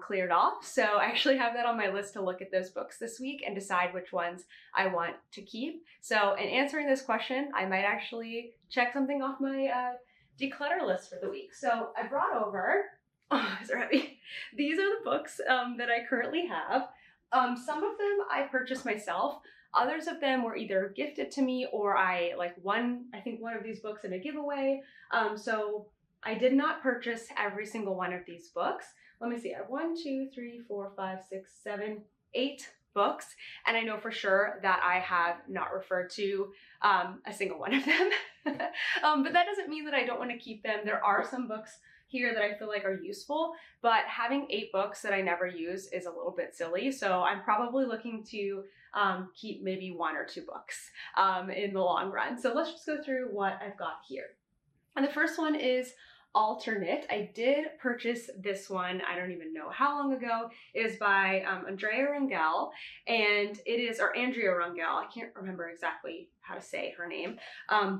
cleared off. So I actually have that on my list to look at those books this week and decide which ones I want to keep. So in answering this question, I might actually check something off my declutter list for the week. So I brought over, oh, these are heavy. These are the books that I currently have. Some of them I purchased myself. Others of them were either gifted to me or I won, I think, one of these books in a giveaway. So I did not purchase every single one of these books. Let me see, I have 1, 2, 3, 4, 5, 6, 7, 8 books. And I know for sure that I have not referred to a single one of them. But that doesn't mean that I don't want to keep them. There are some books here that I feel like are useful, but having 8 books that I never use is a little bit silly. So I'm probably looking to keep maybe 1 or 2 books in the long run. So let's just go through what I've got here. And the first one is Alternate. I did purchase this one, I don't even know how long ago. It is by Andrea Rangel, and it is, or Andrea Rangel, I can't remember exactly how to say her name,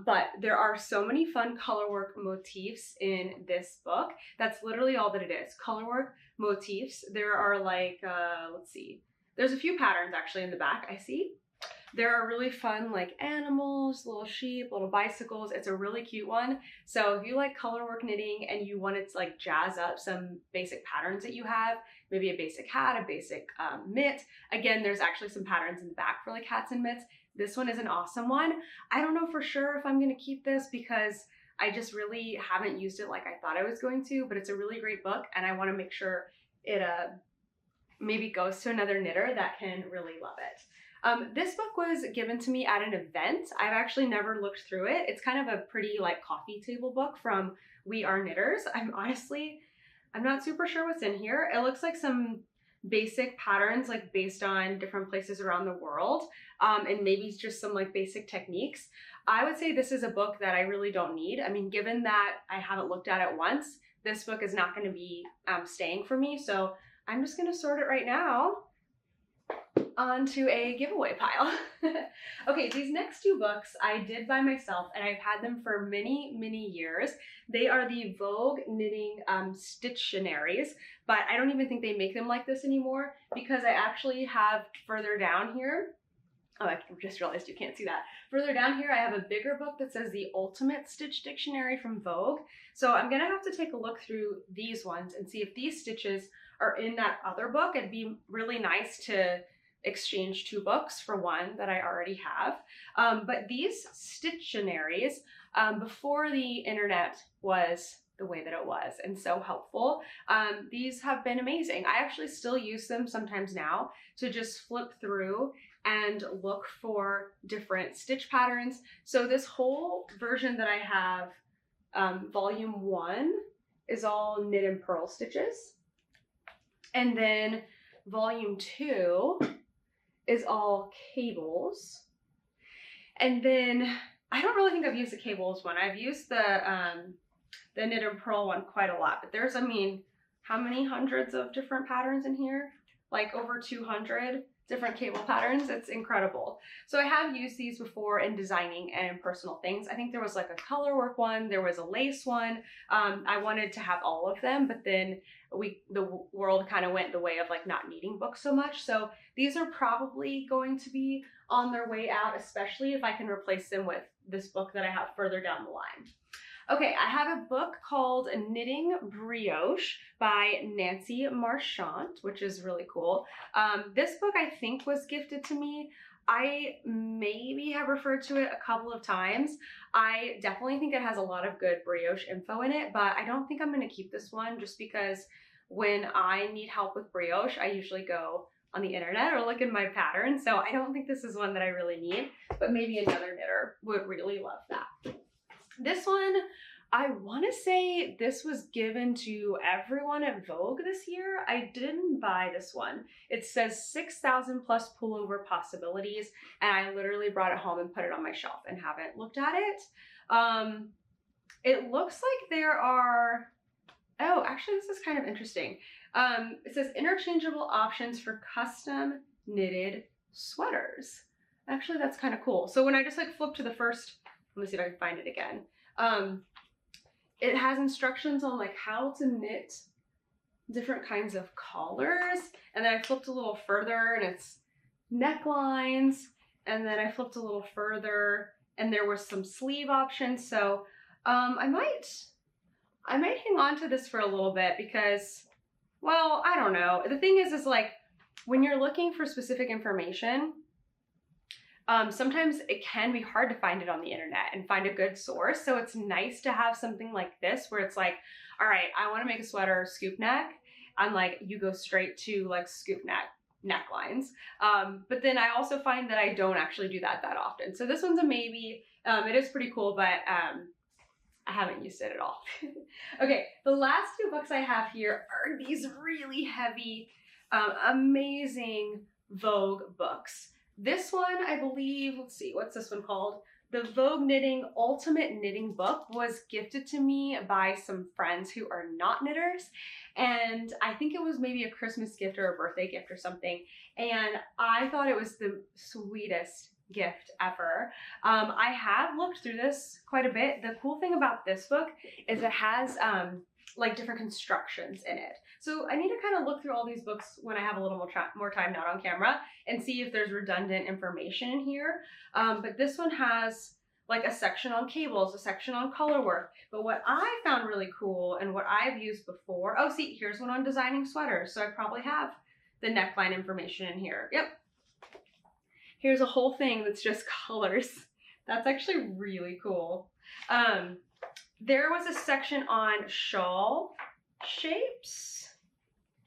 but there are so many fun colorwork motifs in this book. That's literally all that it is, colorwork motifs. There are like, let's see, there's a few patterns actually in the back, I see. There are really fun like animals, little sheep, little bicycles. It's a really cute one. So if you like colorwork knitting and you wanted to like jazz up some basic patterns that you have, maybe a basic hat, a basic mitt. Again, there's actually some patterns in the back for like hats and mitts. This one is an awesome one. I don't know for sure if I'm gonna keep this because I just really haven't used it like I thought I was going to, but it's a really great book and I wanna make sure it maybe goes to another knitter that can really love it. This book was given to me at an event. I've actually never looked through it. It's kind of a pretty like coffee table book from We Are Knitters. I'm not super sure what's in here. It looks like some basic patterns like based on different places around the world, and maybe just some like basic techniques. I would say this is a book that I really don't need. I mean, given that I haven't looked at it once, this book is not going to be staying for me. So I'm just going to sort it right now onto a giveaway pile. Okay, these next two books I did by myself and I've had them for many, many years. They are the Vogue Knitting Stittionaries, but I don't even think they make them like this anymore because I actually have further down here, oh, I just realized you can't see that. Further down here, I have a bigger book that says the Ultimate Stitch Dictionary from Vogue. So I'm gonna have to take a look through these ones and see if these stitches are in that other book. It'd be really nice to exchange two books for one that I already have. But these Stittionaries, before the internet was the way that it was and so helpful, these have been amazing. I actually still use them sometimes now to just flip through and look for different stitch patterns. So this whole version that I have, volume 1, is all knit and purl stitches. And then volume 2 is all cables. And then I don't really think I've used the cables one. I've used the knit and purl one quite a lot, but there's, I mean, how many hundreds of different patterns in here? Like over 200 different cable patterns. It's incredible. So I have used these before in designing and in personal things. I think there was like a color work one, there was a lace one. I wanted to have all of them, but then the world kind of went the way of like not needing books so much. So these are probably going to be on their way out, especially if I can replace them with this book that I have further down the line. Okay, I have a book called Knitting Brioche by Nancy Marchant, which is really cool. This book I think was gifted to me. I maybe have referred to it a couple of times. I definitely think it has a lot of good brioche info in it, but I don't think I'm going to keep this one just because when I need help with brioche, I usually go on the internet or look in my pattern. So I don't think this is one that I really need, but maybe another knitter would really love that. This one, I want to say this was given to everyone at Vogue this year. I didn't buy this one. It says 6,000 plus pullover possibilities, and I literally brought it home and put it on my shelf and haven't looked at it. It looks like there are, oh, actually this is kind of interesting. It says interchangeable options for custom knitted sweaters. Actually, that's kind of cool. So when I just like flip to the first, let me see if I can find it again. It has instructions on like how to knit different kinds of collars. And then I flipped a little further and it's necklines. And then I flipped a little further and there were some sleeve options. So I might hang on to this for a little bit because, well, I don't know. The thing is like when you're looking for specific information, sometimes it can be hard to find it on the internet and find a good source. So it's nice to have something like this where it's like, all right, I want to make a sweater scoop neck. I'm like, you go straight to like scoop neck necklines. But then I also find that I don't actually do that often. So this one's a maybe. It is pretty cool, but I haven't used it at all. Okay, the last two books I have here are these really heavy, amazing Vogue books. This one, I believe, let's see, what's this one called? The Vogue Knitting Ultimate Knitting Book was gifted to me by some friends who are not knitters. And I think it was maybe a Christmas gift or a birthday gift or something. And I thought it was the sweetest gift ever. I have looked through this quite a bit. The cool thing about this book is it has like different constructions in it. So I need to kind of look through all these books when I have a little more time not on camera and see if there's redundant information in here. But this one has like a section on cables, a section on color work. But what I found really cool and what I've used before, oh, see, here's one on designing sweaters. So I probably have the neckline information in here. Yep. Here's a whole thing that's just colors. That's actually really cool. There was a section on shawl shapes.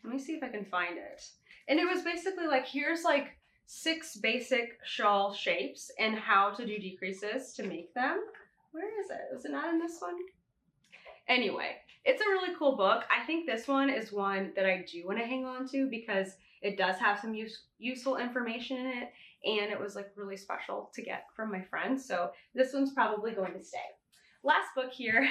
Let me see if I can find it. And it was basically like, here's like 6 basic shawl shapes and how to do decreases to make them. Where is it? Is it not in this one? Anyway, it's a really cool book. I think this one is one that I do want to hang on to because it does have some useful information in it, and it was like really special to get from my friends. So this one's probably going to stay. Last book here.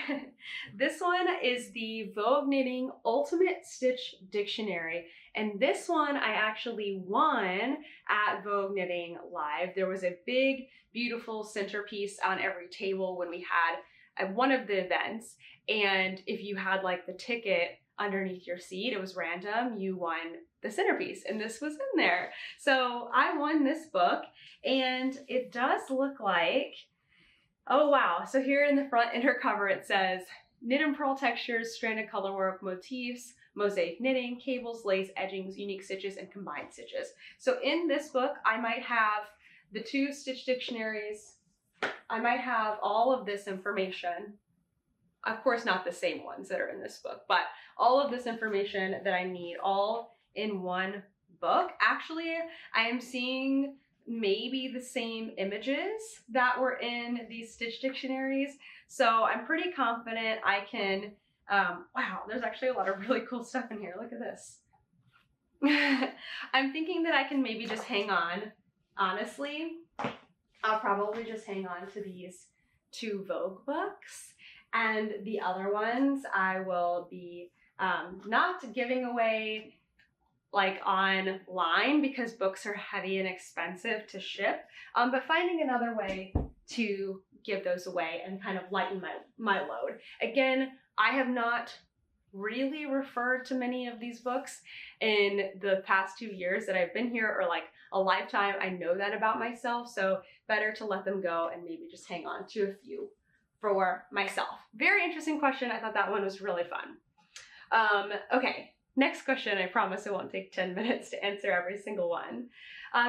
This one is the Vogue Knitting Ultimate Stitch Dictionary. And this one I actually won at Vogue Knitting Live. There was a big, beautiful centerpiece on every table when we had at one of the events. And if you had like the ticket underneath your seat, it was random, you won the centerpiece, and this was in there. So I won this book, and it does look like, oh wow. So here in the front inner cover it says knit and purl textures, stranded colorwork, motifs, mosaic knitting, cables, lace, edgings, unique stitches, and combined stitches. So in this book, I might have the 2 stitch dictionaries. I might have all of this information. Of course, not the same ones that are in this book, but all of this information that I need all in one book. Actually, I am seeing maybe the same images that were in these stitch dictionaries. So I'm pretty confident I can, wow, there's actually a lot of really cool stuff in here. Look at this. I'm thinking that I can maybe just hang on. Honestly, I'll probably just hang on to these 2 Vogue books, and the other ones I will be not giving away like online because books are heavy and expensive to ship, but finding another way to give those away and kind of lighten my load. Again, I have not really referred to many of these books in the past 2 years that I've been here, or like a lifetime. I know that about myself, so better to let them go and maybe just hang on to a few for myself. Very interesting question. I thought that one was really fun. Okay. Next question, I promise it won't take 10 minutes to answer every single one.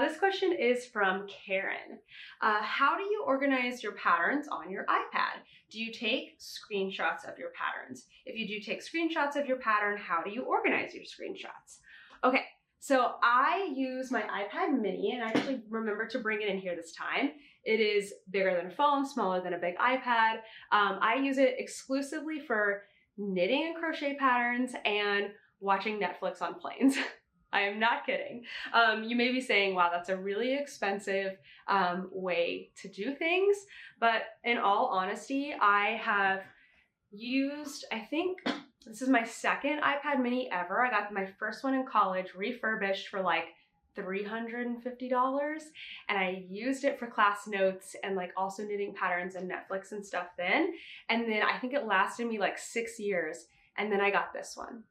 This question is from Karen. How do you organize your patterns on your iPad? Do you take screenshots of your patterns? If you do take screenshots of your pattern, how do you organize your screenshots? Okay, so I use my iPad mini, and I actually remember to bring it in here this time. It is bigger than a phone, smaller than a big iPad. I use it exclusively for knitting and crochet patterns and watching Netflix on planes. I am not kidding. You may be saying, wow, that's a really expensive way to do things. But in all honesty, I have used, I think this is my 2nd iPad mini ever. I got my first one in college refurbished for like $350, and I used it for class notes and like also knitting patterns and Netflix and stuff then. And then I think it lasted me like 6 years, and then I got this one.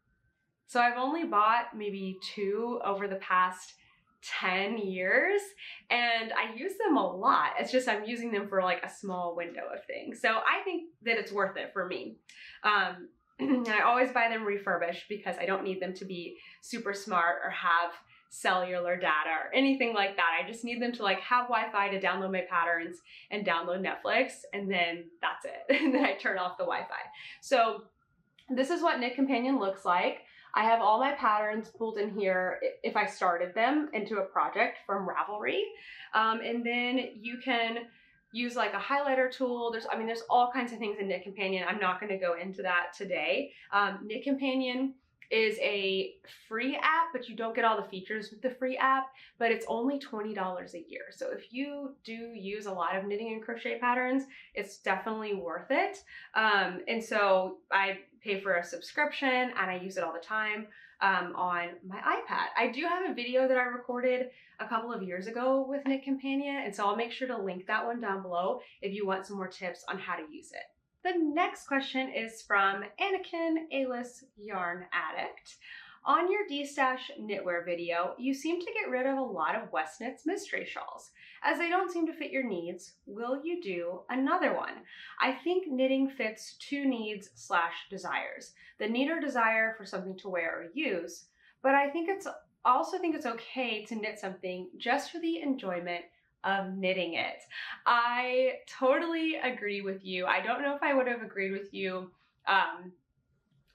So I've only bought maybe 2 over the past 10 years, and I use them a lot. It's just I'm using them for like a small window of things. So I think that it's worth it for me. I always buy them refurbished because I don't need them to be super smart or have cellular data or anything like that. I just need them to like have Wi-Fi to download my patterns and download Netflix, and then that's it. And then I turn off the Wi-Fi. So this is what Knit Companion looks like. I have all my patterns pulled in here if I started them into a project from Ravelry. And then you can use like a highlighter tool. There's all kinds of things in Knit Companion. I'm not going to go into that today. Knit Companion is a free app, but you don't get all the features with the free app, but it's only $20 a year. So if you do use a lot of knitting and crochet patterns, it's definitely worth it. And so I pay for a subscription and I use it all the time on my iPad. I do have a video that I recorded a couple of years ago with Knit Companion, and so I'll make sure to link that one down below if you want some more tips on how to use it. The next question is from Anakin Alice Yarn Addict. On your D-Stash knitwear video, you seem to get rid of a lot of West Knits mystery shawls. As they don't seem to fit your needs, will you do another one? I think knitting fits two needs / desires. The need or desire for something to wear or use, but I also think it's okay to knit something just for the enjoyment of knitting it. I totally agree with you. I don't know if I would have agreed with you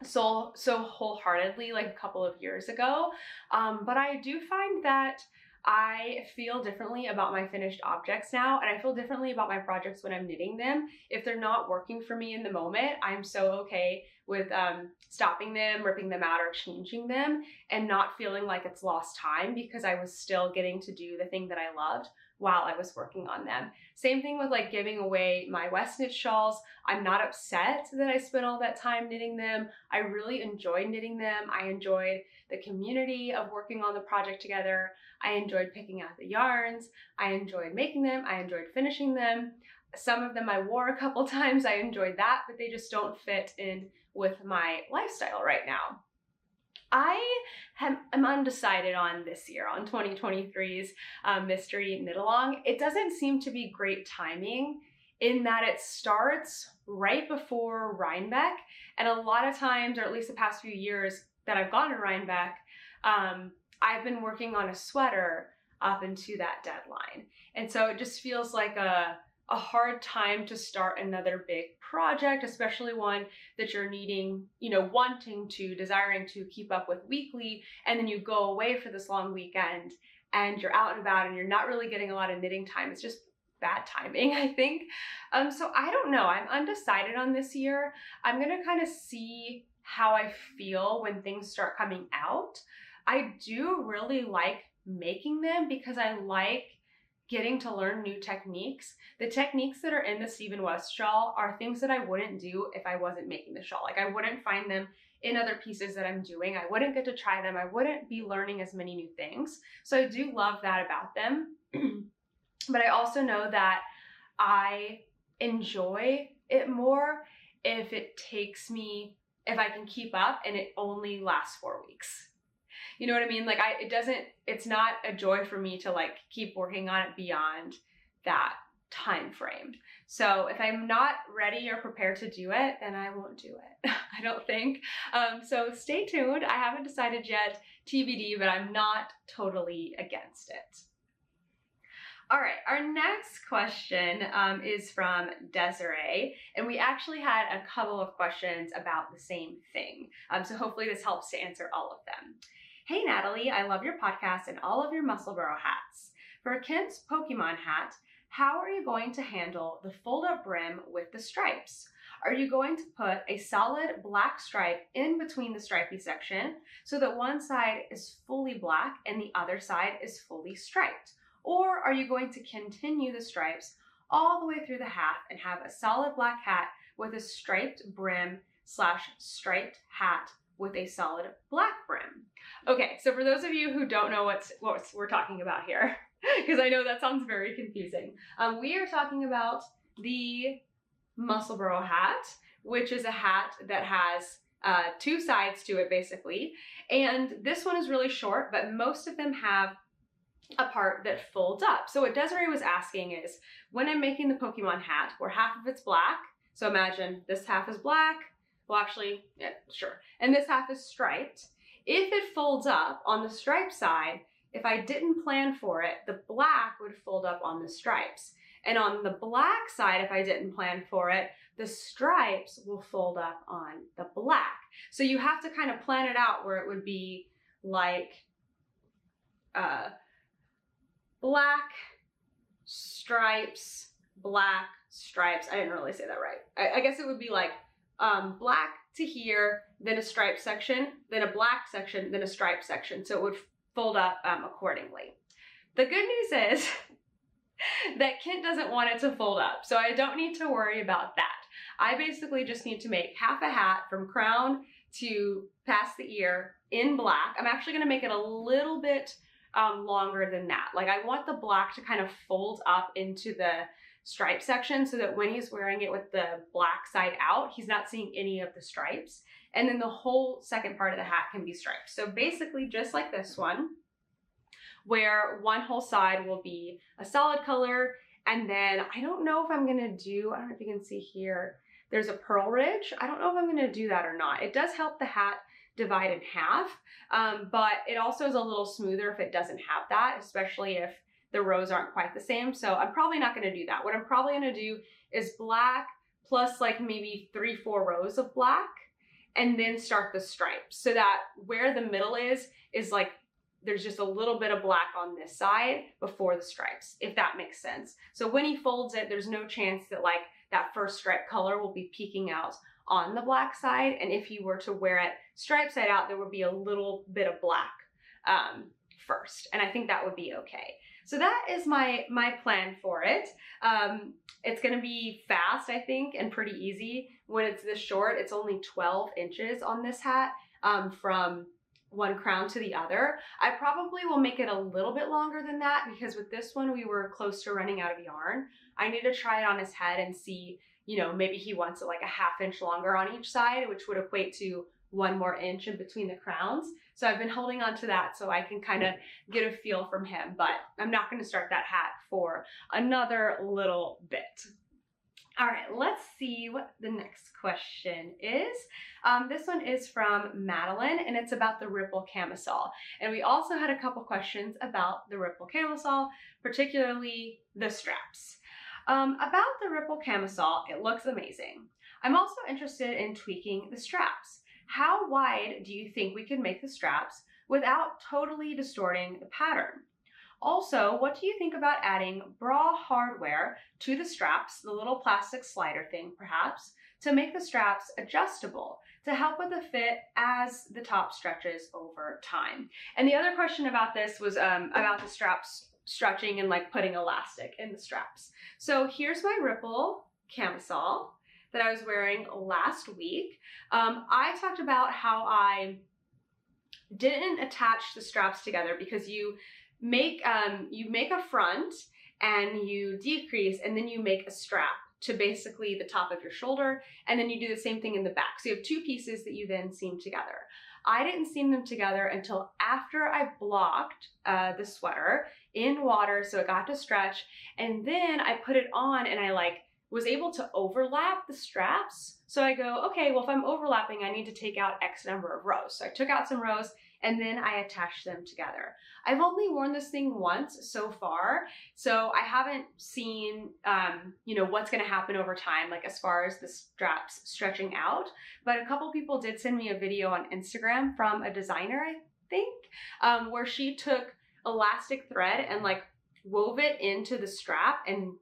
so wholeheartedly like a couple of years ago, but I do find that I feel differently about my finished objects now, and I feel differently about my projects when I'm knitting them. If they're not working for me in the moment, I'm so okay with stopping them, ripping them out, or changing them, and not feeling like it's lost time because I was still getting to do the thing that I loved while I was working on them. Same thing with like giving away my West Knit shawls. I'm not upset that I spent all that time knitting them. I really enjoyed knitting them. I enjoyed the community of working on the project together. I enjoyed picking out the yarns. I enjoyed making them. I enjoyed finishing them. Some of them I wore a couple times. I enjoyed that, but they just don't fit in with my lifestyle right now. I am undecided on this year, on 2023's mystery knit along. It doesn't seem to be great timing in that it starts right before Rhinebeck, and a lot of times, or at least the past few years that I've gone to Rhinebeck, I've been working on a sweater up into that deadline. And so it just feels like a hard time to start another big project, especially one that you're needing, desiring to keep up with weekly, and then you go away for this long weekend and you're out and about and you're not really getting a lot of knitting time. It's just bad timing, I think. So I don't know. I'm undecided on this year. I'm gonna kind of see how I feel when things start coming out. I do really like making them because I like getting to learn new techniques. The techniques that are in the Stephen West shawl are things that I wouldn't do if I wasn't making the shawl. Like I wouldn't find them in other pieces that I'm doing. I wouldn't get to try them. I wouldn't be learning as many new things. So I do love that about them. But I also know that I enjoy it more if if I can keep up and it only lasts 4 weeks. You know what I mean? Like it's not a joy for me to like keep working on it beyond that time frame. So if I'm not ready or prepared to do it, then I won't do it. I don't think. So stay tuned. I haven't decided yet, TBD, but I'm not totally against it. All right, our next question is from Desiree, and we actually had a couple of questions about the same thing. So hopefully this helps to answer all of them. Hey Natalie, I love your podcast and all of your Musselburgh hats. For Kent's Pokemon hat, how are you going to handle the fold-up brim with the stripes? Are you going to put a solid black stripe in between the stripy section so that one side is fully black and the other side is fully striped? Or are you going to continue the stripes all the way through the hat and have a solid black hat with a striped brim / striped hat with a solid black brim? Okay, so for those of you who don't know what we're talking about here, because I know that sounds very confusing, we are talking about the Musselburgh hat, which is a hat that has two sides to it basically, and this one is really short, but most of them have a part that folds up. So what Desiree was asking is, when I'm making the Pokemon hat where half of it's black, so imagine this half is black, well actually, yeah, sure, and this half is striped. If it folds up on the stripe side, if I didn't plan for it, the black would fold up on the stripes. And on the black side, if I didn't plan for it, the stripes will fold up on the black. So you have to kind of plan it out where it would be like black stripes, black stripes. I didn't really say that right. I guess it would be like black to here, then a stripe section, then a black section, then a stripe section. So it would fold up accordingly. The good news is that Kent doesn't want it to fold up, so I don't need to worry about that. I basically just need to make half a hat from crown to past the ear in black. I'm actually gonna make it a little bit longer than that. Like I want the black to kind of fold up into the stripe section so that when he's wearing it with the black side out, he's not seeing any of the stripes. And then the whole second part of the hat can be striped. So basically just like this one, where one whole side will be a solid color. And then I don't know if I'm gonna do, I don't know if you can see here, there's a pearl ridge. I don't know if I'm gonna do that or not. It does help the hat divide in half, but it also is a little smoother if it doesn't have that, especially if the rows aren't quite the same. So I'm probably not gonna do that. What I'm probably gonna do is black plus like maybe 3-4 rows of black and then start the stripes so that where the middle is like there's just a little bit of black on this side before the stripes, if that makes sense. So when he folds it, there's no chance that like that first stripe color will be peeking out on the black side. And if you were to wear it stripe side out, there would be a little bit of black first. And I think that would be okay. So that is my plan for it. It's gonna be fast, I think, and pretty easy. When it's this short, it's only 12 inches on this hat from one crown to the other. I probably will make it a little bit longer than that because with this one, we were close to running out of yarn. I need to try it on his head and see, you know, maybe he wants it like a ½ inch longer on each side, which would equate to 1 more inch in between the crowns. So I've been holding on to that so I can kind of get a feel from him, but I'm not going to start that hat for another little bit. All right, let's see what the next question is. This one is from Madeline, and it's about the ripple camisole. And we also had a couple questions about the ripple camisole, particularly the straps. About the ripple camisole, it looks amazing. I'm also interested in tweaking the straps. How wide do you think we can make the straps without totally distorting the pattern? Also, what do you think about adding bra hardware to the straps, the little plastic slider thing perhaps, to make the straps adjustable to help with the fit as the top stretches over time? And the other question about this was about the straps stretching and like putting elastic in the straps. So here's my ripple camisole that I was wearing last week. I talked about how I didn't attach the straps together because you make a front and you decrease and then you make a strap to basically the top of your shoulder, and then you do the same thing in the back. So you have 2 pieces that you then seam together. I didn't seam them together until after I blocked the sweater in water so it got to stretch, and then I put it on and I like was able to overlap the straps. So I go, okay, well if I'm overlapping, I need to take out X number of rows. So I took out some rows and then I attached them together. I've only worn this thing once so far, so I haven't seen, you know, what's gonna happen over time, like as far as the straps stretching out, but a couple people did send me a video on Instagram from a designer, I think, where she took elastic thread and like wove it into the strap and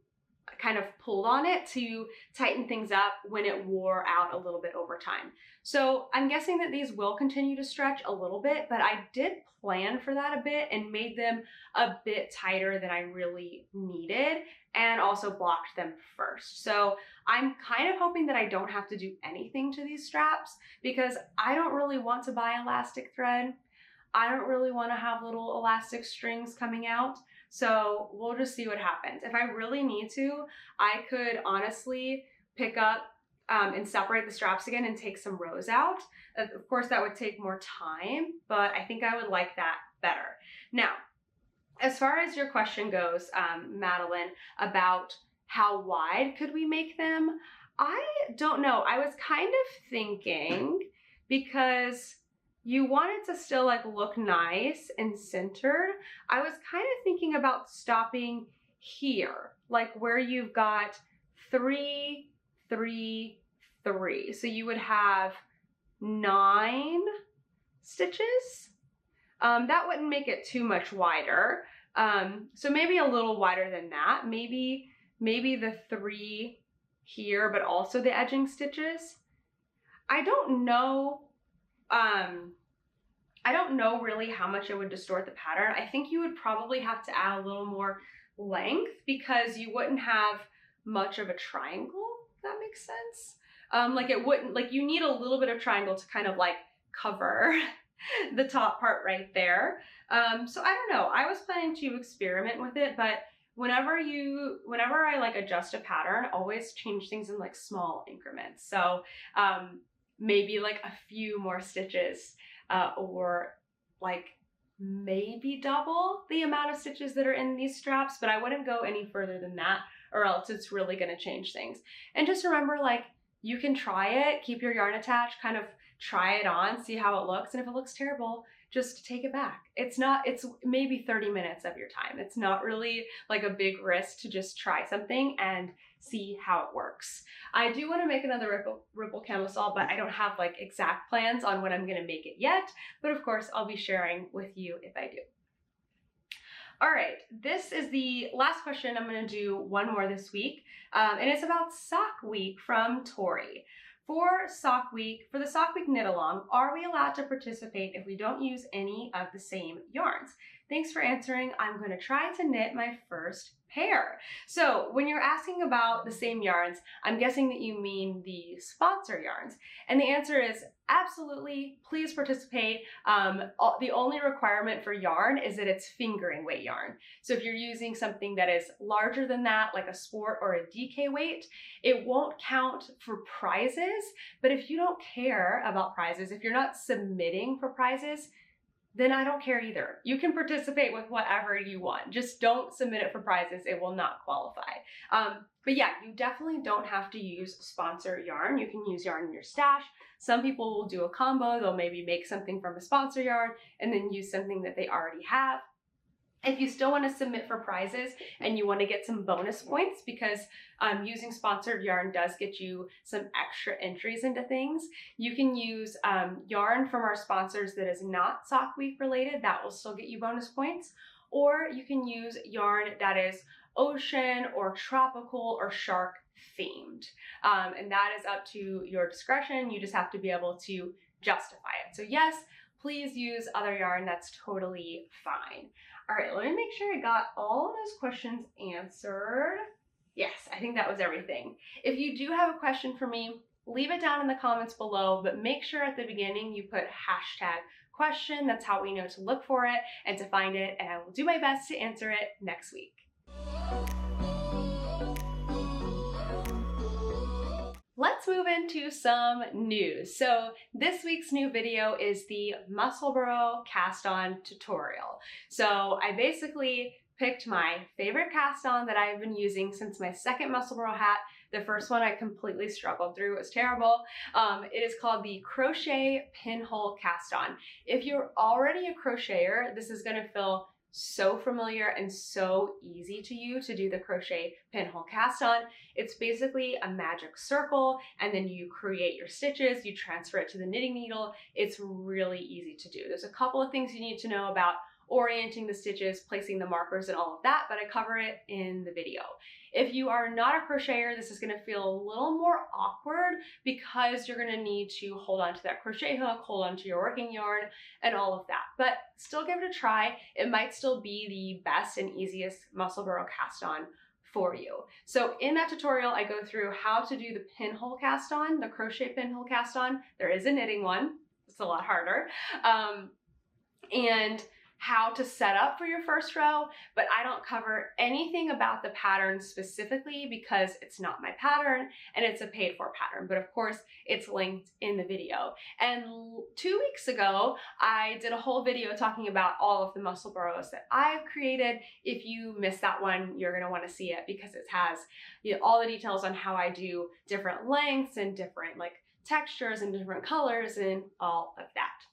kind of pulled on it to tighten things up when it wore out a little bit over time. So I'm guessing that these will continue to stretch a little bit, but I did plan for that a bit and made them a bit tighter than I really needed and also blocked them first. So I'm kind of hoping that I don't have to do anything to these straps because I don't really want to buy elastic thread. I don't really want to have little elastic strings coming out. So we'll just see what happens. If I really need to, I could honestly pick up and separate the straps again and take some rows out. Of course, that would take more time, but I think I would like that better. Now, as far as your question goes, Madeline, about how wide could we make them, I don't know. I was kind of thinking, because you want it to still like look nice and centered, I was kind of thinking about stopping here, like where you've got 3, 3, 3. So you would have 9 stitches. That wouldn't make it too much wider. So maybe a little wider than that. Maybe the 3 here, but also the edging stitches. I don't know, really how much it would distort the pattern. I think you would probably have to add a little more length because you wouldn't have much of a triangle, if that makes sense. Like it wouldn't, like you need a little bit of triangle to kind of like cover the top part right there. So I don't know, I was planning to experiment with it, but whenever I like adjust a pattern, always change things in like small increments. So maybe like a few more stitches, or like maybe double the amount of stitches that are in these straps, but I wouldn't go any further than that, or else it's really going to change things. And just remember, like, you can try it, keep your yarn attached, kind of try it on, see how it looks, and if it looks terrible, just take it back. It's maybe 30 minutes of your time. It's not really like a big risk to just try something and see how it works. I do want to make another ripple camisole, but I don't have like exact plans on when I'm going to make it yet. But of course, I'll be sharing with you if I do. All right, this is the last question. I'm going to do one more this week, and it's about Sock Week from Tori. For the Sock Week knit along, are we allowed to participate if we don't use any of the same yarns? Thanks for answering. I'm going to try to knit my first pair. So when you're asking about the same yarns, I'm guessing that you mean the sponsor yarns. And the answer is absolutely, please participate. The only requirement for yarn is that it's fingering weight yarn. So if you're using something that is larger than that, like a sport or a DK weight, it won't count for prizes. But if you don't care about prizes, if you're not submitting for prizes, then I don't care either. You can participate with whatever you want. Just don't submit it for prizes. It will not qualify. But yeah, you definitely don't have to use sponsor yarn. You can use yarn in your stash. Some people will do a combo. They'll maybe make something from a sponsor yarn and then use something that they already have. If you still want to submit for prizes and you want to get some bonus points, because using sponsored yarn does get you some extra entries into things, you can use yarn from our sponsors that is not Sock Week related. That will still get you bonus points. Or you can use yarn that is ocean or tropical or shark themed. And that is up to your discretion. You just have to be able to justify it. So yes, please use other yarn. That's totally fine. All right, let me make sure I got all of those questions answered. Yes, I think that was everything. If you do have a question for me, leave it down in the comments below, but make sure at the beginning you put #question. That's how we know to look for it and to find it, and I will do my best to answer it next week. Let's move into some news. So this week's new video is the Musselburgh cast on tutorial. So I basically picked my favorite cast on that I've been using since my second Musselburgh hat. The first one I completely struggled through, it was terrible. It is called the Crochet Pinhole Cast On. If you're already a crocheter, this is gonna feel so familiar and so easy to you to do the crochet pinhole cast on. It's basically a magic circle, and then you create your stitches, you transfer it to the knitting needle. It's really easy to do. There's a couple of things you need to know about orienting the stitches, placing the markers and all of that, but I cover it in the video. If you are not a crocheter, this is going to feel a little more awkward because you're going to need to hold on to that crochet hook, hold on to your working yarn, and all of that. But still give it a try. It might still be the best and easiest Musselburgh cast on for you. So in that tutorial, I go through how to do the pinhole cast on, the crochet pinhole cast on. There is a knitting one. It's a lot harder. And how to set up for your first row, but I don't cover anything about the pattern specifically because it's not my pattern and it's a paid for pattern, but of course it's linked in the video. And 2 weeks ago, I did a whole video talking about all of the Musselburghs that I've created. If you missed that one, you're gonna wanna see it because it has, you know, all the details on how I do different lengths and different like textures and different colors and all of that.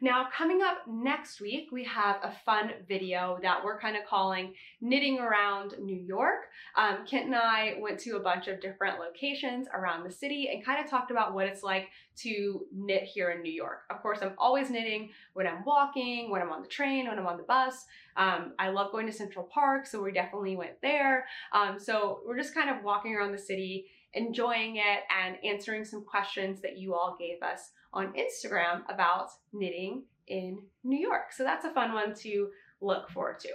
Now, coming up next week, we have a fun video that we're kind of calling Knitting Around New York. Kent and I went to a bunch of different locations around the city and kind of talked about what it's like to knit here in New York. Of course, I'm always knitting when I'm walking, when I'm on the train, when I'm on the bus. I love going to Central Park, so we definitely went there. So we're just kind of walking around the city enjoying it and answering some questions that you all gave us on Instagram about knitting in New York. So that's a fun one to look forward to.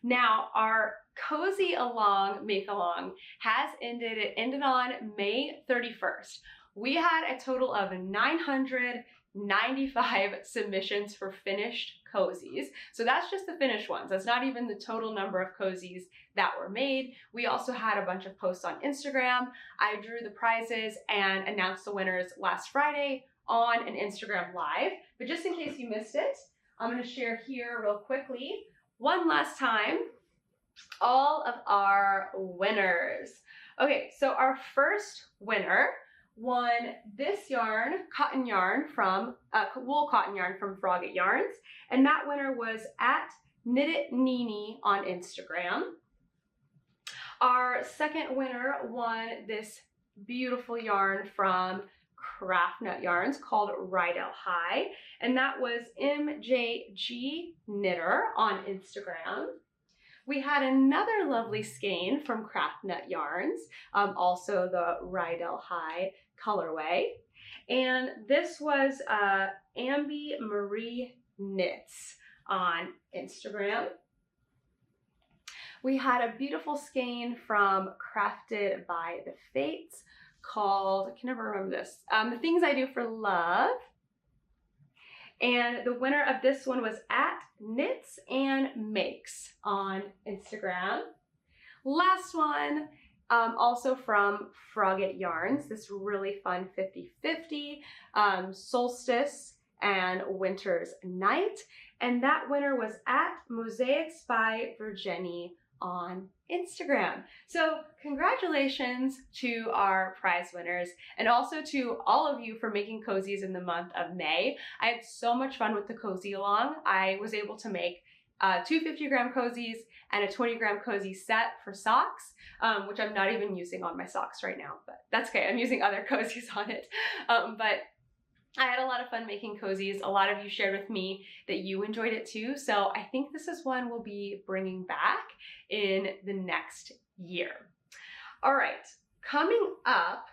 Now, our Cozy Along Make-Along has ended. It ended on May 31st. We had a total of 995 submissions for finished cozies. So that's just the finished ones. That's not even the total number of cozies that were made. We also had a bunch of posts on Instagram. I drew the prizes and announced the winners last Friday on an Instagram Live. But just in case you missed it, I'm going to share here real quickly one last time all of our winners. Okay, so our first winner won this yarn, cotton yarn from, wool cotton yarn from Frogget Yarns, and that winner was at Knitty Natty on Instagram. Our second winner won this beautiful yarn from Craft Nut Yarns called Rydell High, and that was MJG Knitter on Instagram. We had another lovely skein from Craft Nut Yarns, also the Rydell High colorway, and this was Ambi Marie Knits on Instagram. We had a beautiful skein from Crafted by the Fates called, I can never remember this, The Things I Do for Love. And the winner of this one was at Knits and Makes on Instagram. Last one, also from Frogget Yarns, this really fun 50-50 Solstice and Winter's Night. And that winner was at Mosaics by Virginie on Instagram. So congratulations to our prize winners, and also to all of you for making cozies in the month of May. I had so much fun with the Cozy Along. I was able to make 2 50-gram cozies and a 20-gram cozy set for socks, which I'm not even using on my socks right now, but that's okay. I'm using other cozies on it. But I had a lot of fun making cozies. A lot of you shared with me that you enjoyed it too. So I think this is one we'll be bringing back in the next year. All right, coming up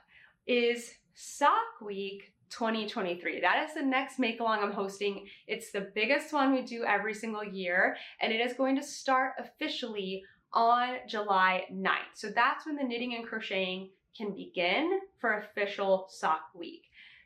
is Sock Week 2023. That is the next make along I'm hosting. It's the biggest one we do every single year, and it is going to start officially on July 9th. So that's when the knitting and crocheting can begin for official Sock Week.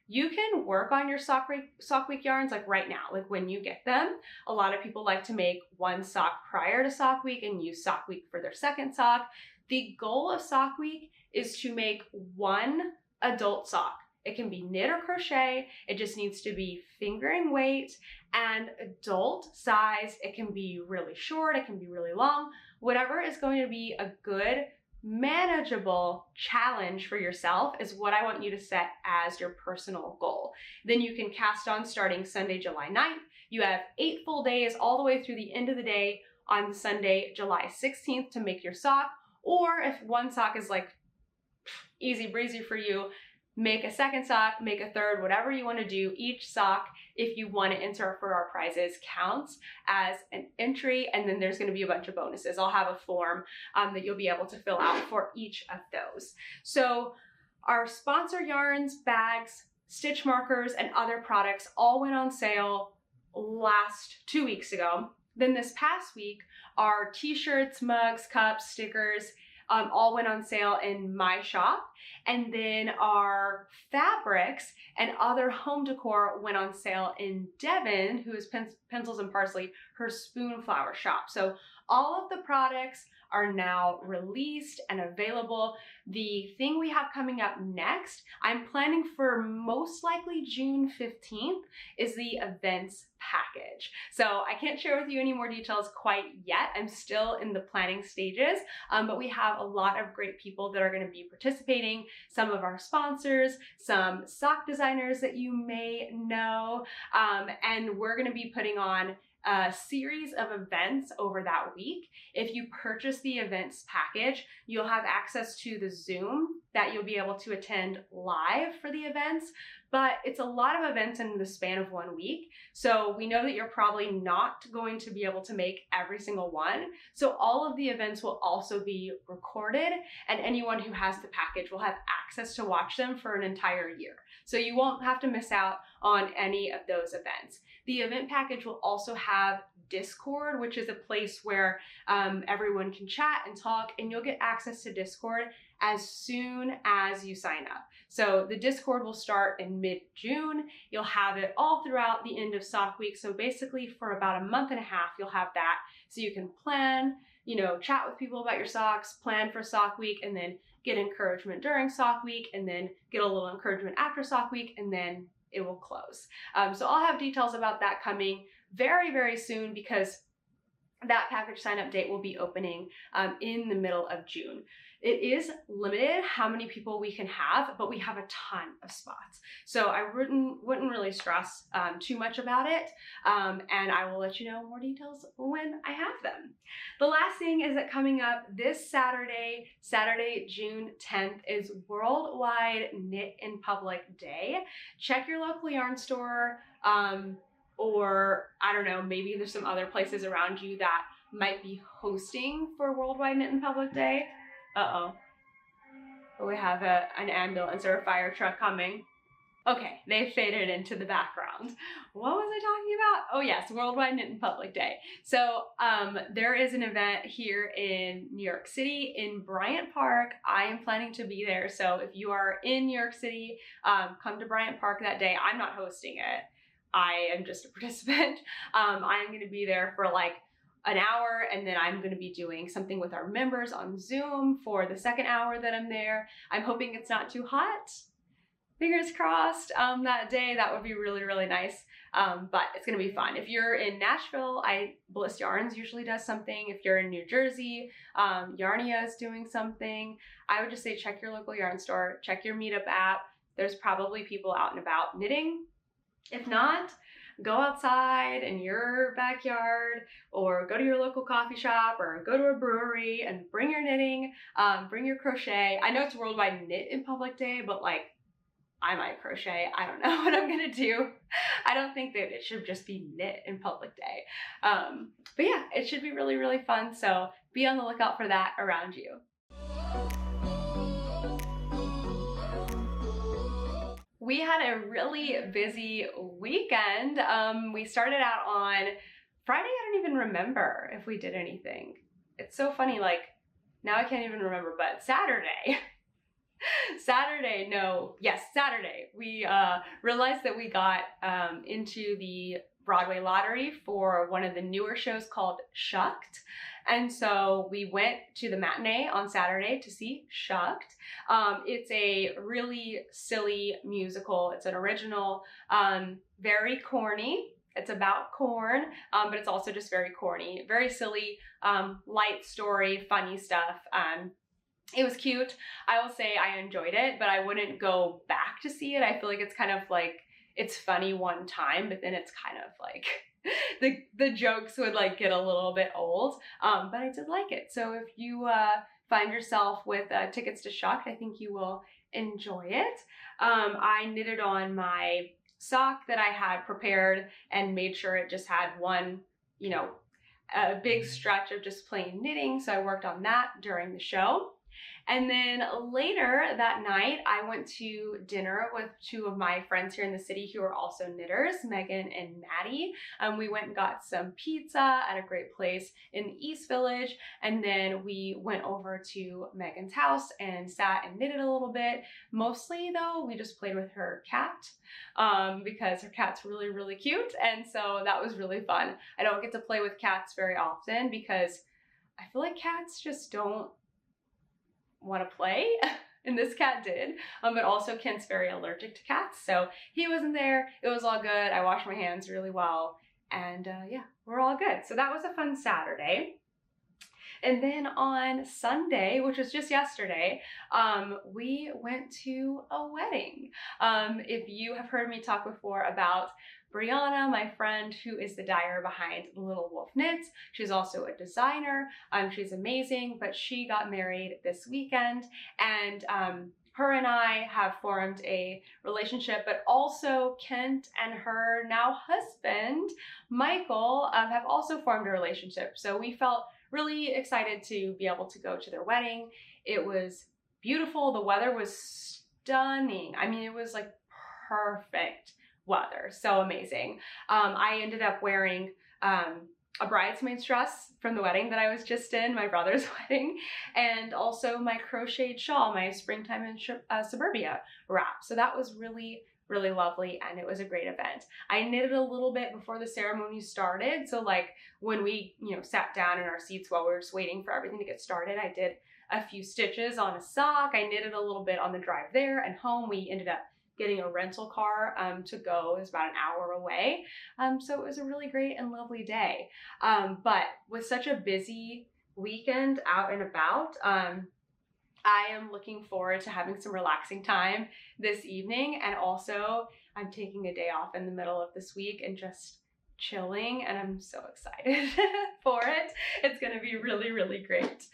You can work on your sock week yarns like right now, like when you get them. A lot of people like to make one sock prior to Sock Week and use Sock Week for their second sock. The goal of Sock Week is to make one adult sock. It can be knit or crochet. It just needs to be fingering weight and adult size. It can be really short, it can be really long. Whatever is going to be a good, manageable challenge for yourself is what I want you to set as your personal goal. Then you can cast on starting Sunday, July 9th. You have 8 full days all the way through the end of the day on Sunday, July 16th to make your sock. Or if one sock is like easy breezy for you, make a second sock, make a third, whatever you want to do. Each sock, if you want to enter for our prizes, counts as an entry, and then there's going to be a bunch of bonuses. I'll have a form that you'll be able to fill out for each of those. So our sponsor yarns, bags, stitch markers, and other products all went on sale last 2 weeks ago. Then this past week, our t-shirts, mugs, cups, stickers, all went on sale in my shop. And then our fabrics and other home decor went on sale in Devin, who is Pencils and Parsley, her Spoonflower shop. So all of the products are now released and available. The thing we have coming up next, I'm planning for most likely June 15th, is the events package. So I can't share with you any more details quite yet. I'm still in the planning stages, but we have a lot of great people that are going to be participating. Some of our sponsors, some sock designers that you may know, and we're going to be putting on a series of events over that week. If you purchase the events package, you'll have access to the Zoom that you'll be able to attend live for the events. but it's a lot of events in the span of 1 week. So we know that you're probably not going to be able to make every single one. So all of the events will also be recorded, and anyone who has the package will have access to watch them for an entire year. So you won't have to miss out on any of those events. The event package will also have Discord, which is a place where everyone can chat and talk, and you'll get access to Discord as soon as you sign up. So the Discord will start in mid-June. You'll have it all throughout the end of sock week. So basically for about a month and a half, you'll have that. So you can plan, chat with people about your socks, plan for sock week, and then get encouragement during sock week, and then get a little encouragement after sock week, and then it will close. So I'll have details about that coming very, very soon, because that package sign up date will be opening in the middle of June. It is limited how many people we can have, but we have a ton of spots. So I wouldn't really stress too much about it. And I will let you know more details when I have them. The last thing is that coming up this Saturday, June 10th, is Worldwide Knit in Public Day. Check your local yarn store, or I don't know, maybe there's some other places around you that might be hosting for Worldwide Knit in Public Day. Uh-oh. We have an ambulance or a fire truck coming. Okay, they faded into the background. What was I talking about? Oh yes, Worldwide Knit in Public Day. So there is an event here in New York City in Bryant Park. I am planning to be there. So if you are in New York City, come to Bryant Park that day. I'm not hosting it. I am just a participant. I am going to be there for like an hour, and then I'm going to be doing something with our members on Zoom for the second hour that I'm there. I'm hoping it's not too hot. Fingers crossed that day. That would be really, really nice. But it's going to be fun. If you're in Nashville, Bliss Yarns usually does something. If you're in New Jersey, Yarnia is doing something. I would just say check your local yarn store, check your meetup app. There's probably people out and about knitting. If not, go outside in your backyard, or go to your local coffee shop, or go to a brewery and bring your knitting, bring your crochet. I know it's Worldwide Knit in Public Day, but like, I might crochet. I don't know what I'm gonna do. I don't think that it should just be knit in Public Day. But yeah, it should be really, really fun. So be on the lookout for that around you. We had a really busy weekend. We started out on Friday. I don't even remember if we did anything. It's so funny, like now I can't even remember, but Saturday. Saturday, we realized that we got into the Broadway lottery for one of the newer shows called Shucked. And so we went to the matinee on Saturday to see Shucked. It's a really silly musical. It's an original, very corny. It's about corn, but it's also just very corny, very silly, light story, funny stuff. It was cute. I will say I enjoyed it, but I wouldn't go back to see it. I feel like it's kind of like, it's funny one time, but then it's kind of like the jokes would like get a little bit old, but I did like it. So if you find yourself with tickets to Shucked, I think you will enjoy it. I knitted on my sock that I had prepared and made sure it just had one, a big stretch of just plain knitting. So I worked on that during the show. And then later that night, I went to dinner with two of my friends here in the city who are also knitters, Megan and Maddie. We went and got some pizza at a great place in the East Village. And then we went over to Megan's house and sat and knitted a little bit. Mostly though, we just played with her cat because her cat's really, really cute. And so that was really fun. I don't get to play with cats very often because I feel like cats just don't want to play, and this cat did, but also Kent's very allergic to cats, so he wasn't there. It was all good. I washed my hands really well, and yeah, we're all good. So that was a fun Saturday. And then on Sunday, which was just yesterday, we went to a wedding. If you have heard me talk before about Brianna, my friend who is the dyer behind Little Wolf Knits, she's also a designer. She's amazing, but she got married this weekend, and her and I have formed a relationship, but also Kent and her now husband, Michael, have also formed a relationship. So we felt really excited to be able to go to their wedding. It was beautiful. The weather was stunning. I mean, it was like perfect weather. So amazing. I ended up wearing a bridesmaid's dress from the wedding that I was just in, my brother's wedding, and also my crocheted shawl, my springtime in suburbia wrap. So that was really, really lovely, and it was a great event. I knitted a little bit before the ceremony started. So like when we, sat down in our seats while we were just waiting for everything to get started, I did a few stitches on a sock. I knitted a little bit on the drive there, and home we ended up getting a rental car to go. It was about an hour away. So it was a really great and lovely day. But with such a busy weekend out and about, I am looking forward to having some relaxing time this evening. And also I'm taking a day off in the middle of this week and just chilling, and I'm so excited for it. It's gonna be really, really great.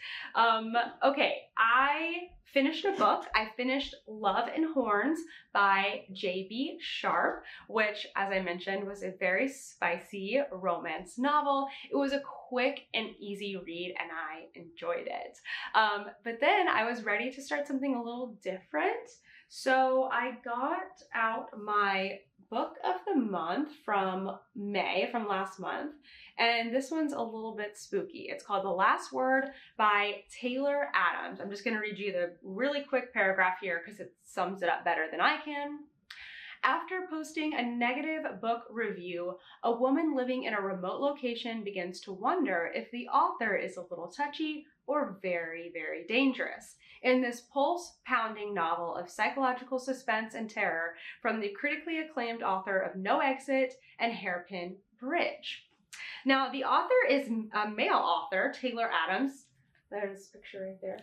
Okay, I finished a book. I finished Love and Horns by J.B. Sharp, which, as I mentioned, was a very spicy romance novel. It was a quick and easy read, and I enjoyed it. But then I was ready to start something a little different. So I got out my book of the month from May, from last month, and this one's a little bit spooky. It's called The Last Word by Taylor Adams. I'm just going to read you the really quick paragraph here because it sums it up better than I can. After posting a negative book review, a woman living in a remote location begins to wonder if the author is a little touchy or very, very dangerous. In this pulse-pounding novel of psychological suspense and terror from the critically acclaimed author of No Exit and Hairpin Bridge. Now, the author is a male author, Taylor Adams. There's a picture right there.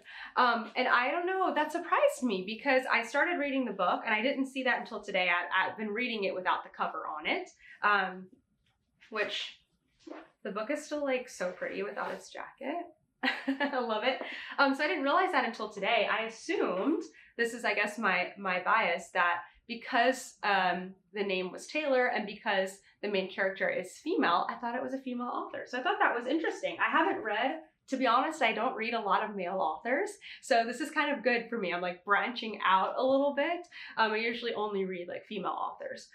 And I don't know, that surprised me because I started reading the book and I didn't see that until today. I've been reading it without the cover on it, which the book is still like so pretty without its jacket. I love it. So I didn't realize that until today. I assumed, this is I guess my bias, that because the name was Taylor and because the main character is female, I thought it was a female author. So I thought that was interesting. I haven't read, to be honest, I don't read a lot of male authors. So this is kind of good for me. I'm like branching out a little bit. I usually only read like female authors.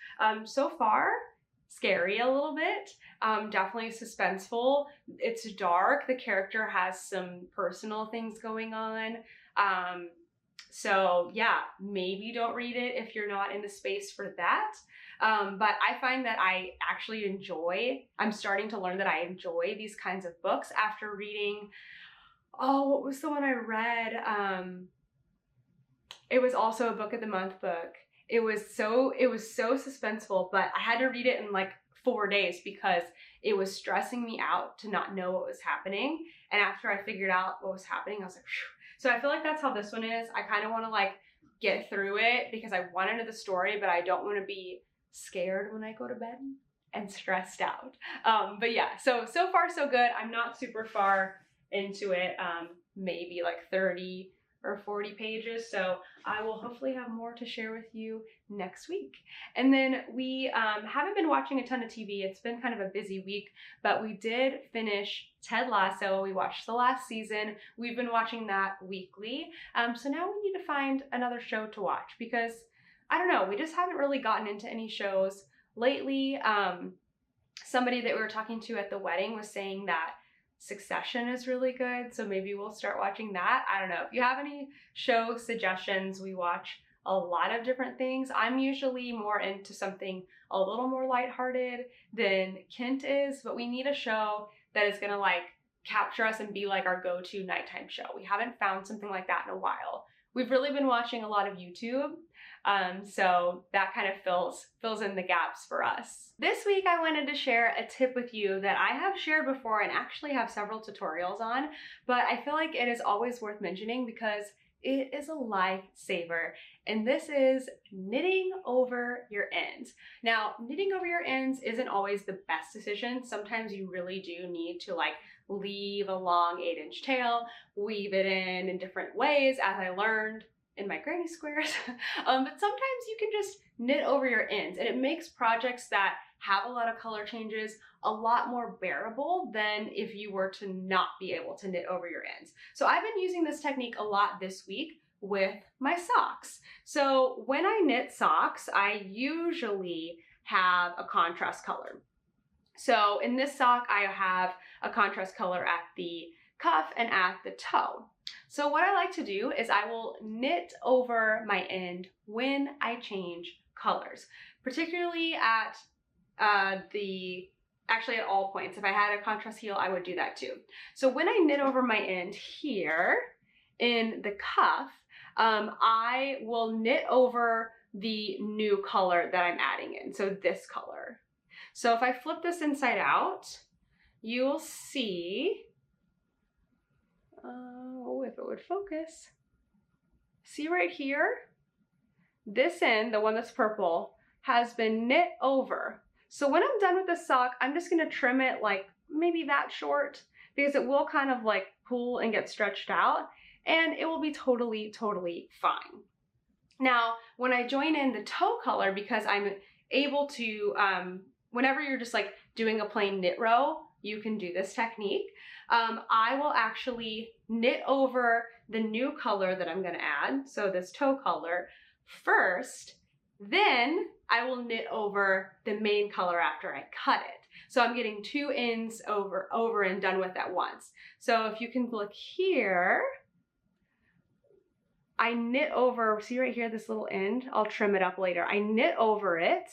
So far, scary a little bit, definitely suspenseful. It's dark. The character has some personal things going on. So yeah, maybe don't read it if you're not in the space for that. But I find that I actually I'm starting to learn that I enjoy these kinds of books after reading, what was the one I read? It was also a book of the month book. It was so suspenseful, but I had to read it in like 4 days because it was stressing me out to not know what was happening. And after I figured out what was happening, I was like, phew. So I feel like that's how this one is. I kind of want to like get through it because I want to know the story, but I don't want to be scared when I go to bed and stressed out. But yeah, so far so good. I'm not super far into it, maybe like 30 or 40 pages. So I will hopefully have more to share with you next week. And then we haven't been watching a ton of TV. It's been kind of a busy week, but we did finish Ted Lasso. We watched the last season. We've been watching that weekly. So now we need to find another show to watch because I don't know, we just haven't really gotten into any shows lately. Somebody that we were talking to at the wedding was saying that Succession is really good, so maybe we'll start watching that. I don't know. If you have any show suggestions, we watch a lot of different things. I'm usually more into something a little more lighthearted than Kent is, but we need a show that is gonna like capture us and be like our go-to nighttime show. We haven't found something like that in a while. We've really been watching a lot of YouTube, so that kind of fills in the gaps for us. This week I wanted to share a tip with you that I have shared before and actually have several tutorials on, but I feel like it is always worth mentioning because it is a lifesaver, and this is knitting over your ends. Now, knitting over your ends isn't always the best decision. Sometimes you really do need to like leave a long 8-inch tail, weave it in different ways as I learned in my granny squares. But sometimes you can just knit over your ends, and it makes projects that have a lot of color changes a lot more bearable than if you were to not be able to knit over your ends. So I've been using this technique a lot this week with my socks. So when I knit socks, I usually have a contrast color. So in this sock, I have a contrast color at the cuff and at the toe. So what I like to do is I will knit over my end when I change colors, particularly at actually at all points. If I had a contrast heel, I would do that too. So when I knit over my end here in the cuff, I will knit over the new color that I'm adding in, so this color. So if I flip this inside out, you'll see, if it would focus, see right here, this end, the one that's purple, has been knit over. So when I'm done with the sock, I'm just gonna trim it like maybe that short, because it will kind of like pull and get stretched out, and it will be totally, totally fine. Now, when I join in the toe color, because I'm able to, whenever you're just like doing a plain knit row, you can do this technique. I will actually knit over the new color that I'm gonna add, so this toe color, first, then I will knit over the main color after I cut it. So I'm getting two ends over and done with at once. So if you can look here, I knit over, see right here, this little end, I'll trim it up later. I knit over it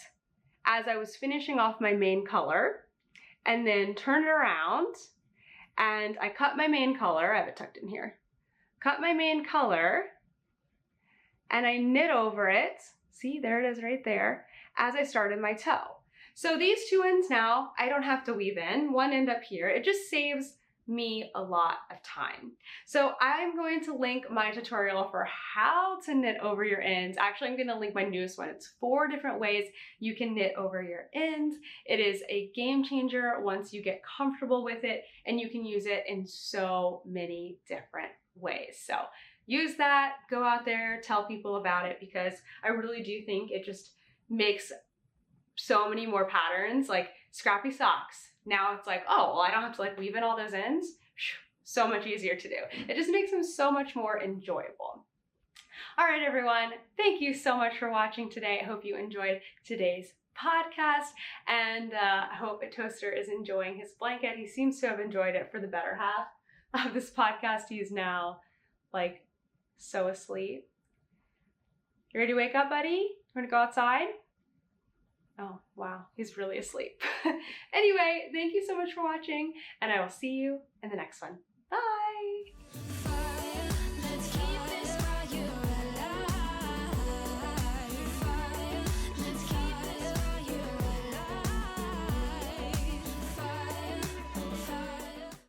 as I was finishing off my main color, and then turn it around, and I cut my main color, I have it tucked in here, cut my main color, and I knit over it, see, there it is right there, as I started my toe. So these two ends now, I don't have to weave in, one end up here, it just saves me a lot of time. So I'm going to link my tutorial for how to knit over your ends. Actually, I'm going to link my newest one. It's 4 different ways you can knit over your ends. It is a game changer once you get comfortable with it, and you can use it in so many different ways. So use that, go out there, tell people about it, because I really do think it just makes so many more patterns, like scrappy socks. Now it's like, oh, well, I don't have to like weave in all those ends. So much easier to do. It just makes them so much more enjoyable. All right, everyone. Thank you so much for watching today. I hope you enjoyed today's podcast, and I hope Toaster is enjoying his blanket. He seems to have enjoyed it for the better half of this podcast. He's now like so asleep. You ready to wake up, buddy? You want to go outside? Oh, wow, he's really asleep. Anyway, thank you so much for watching, and I will see you in the next one.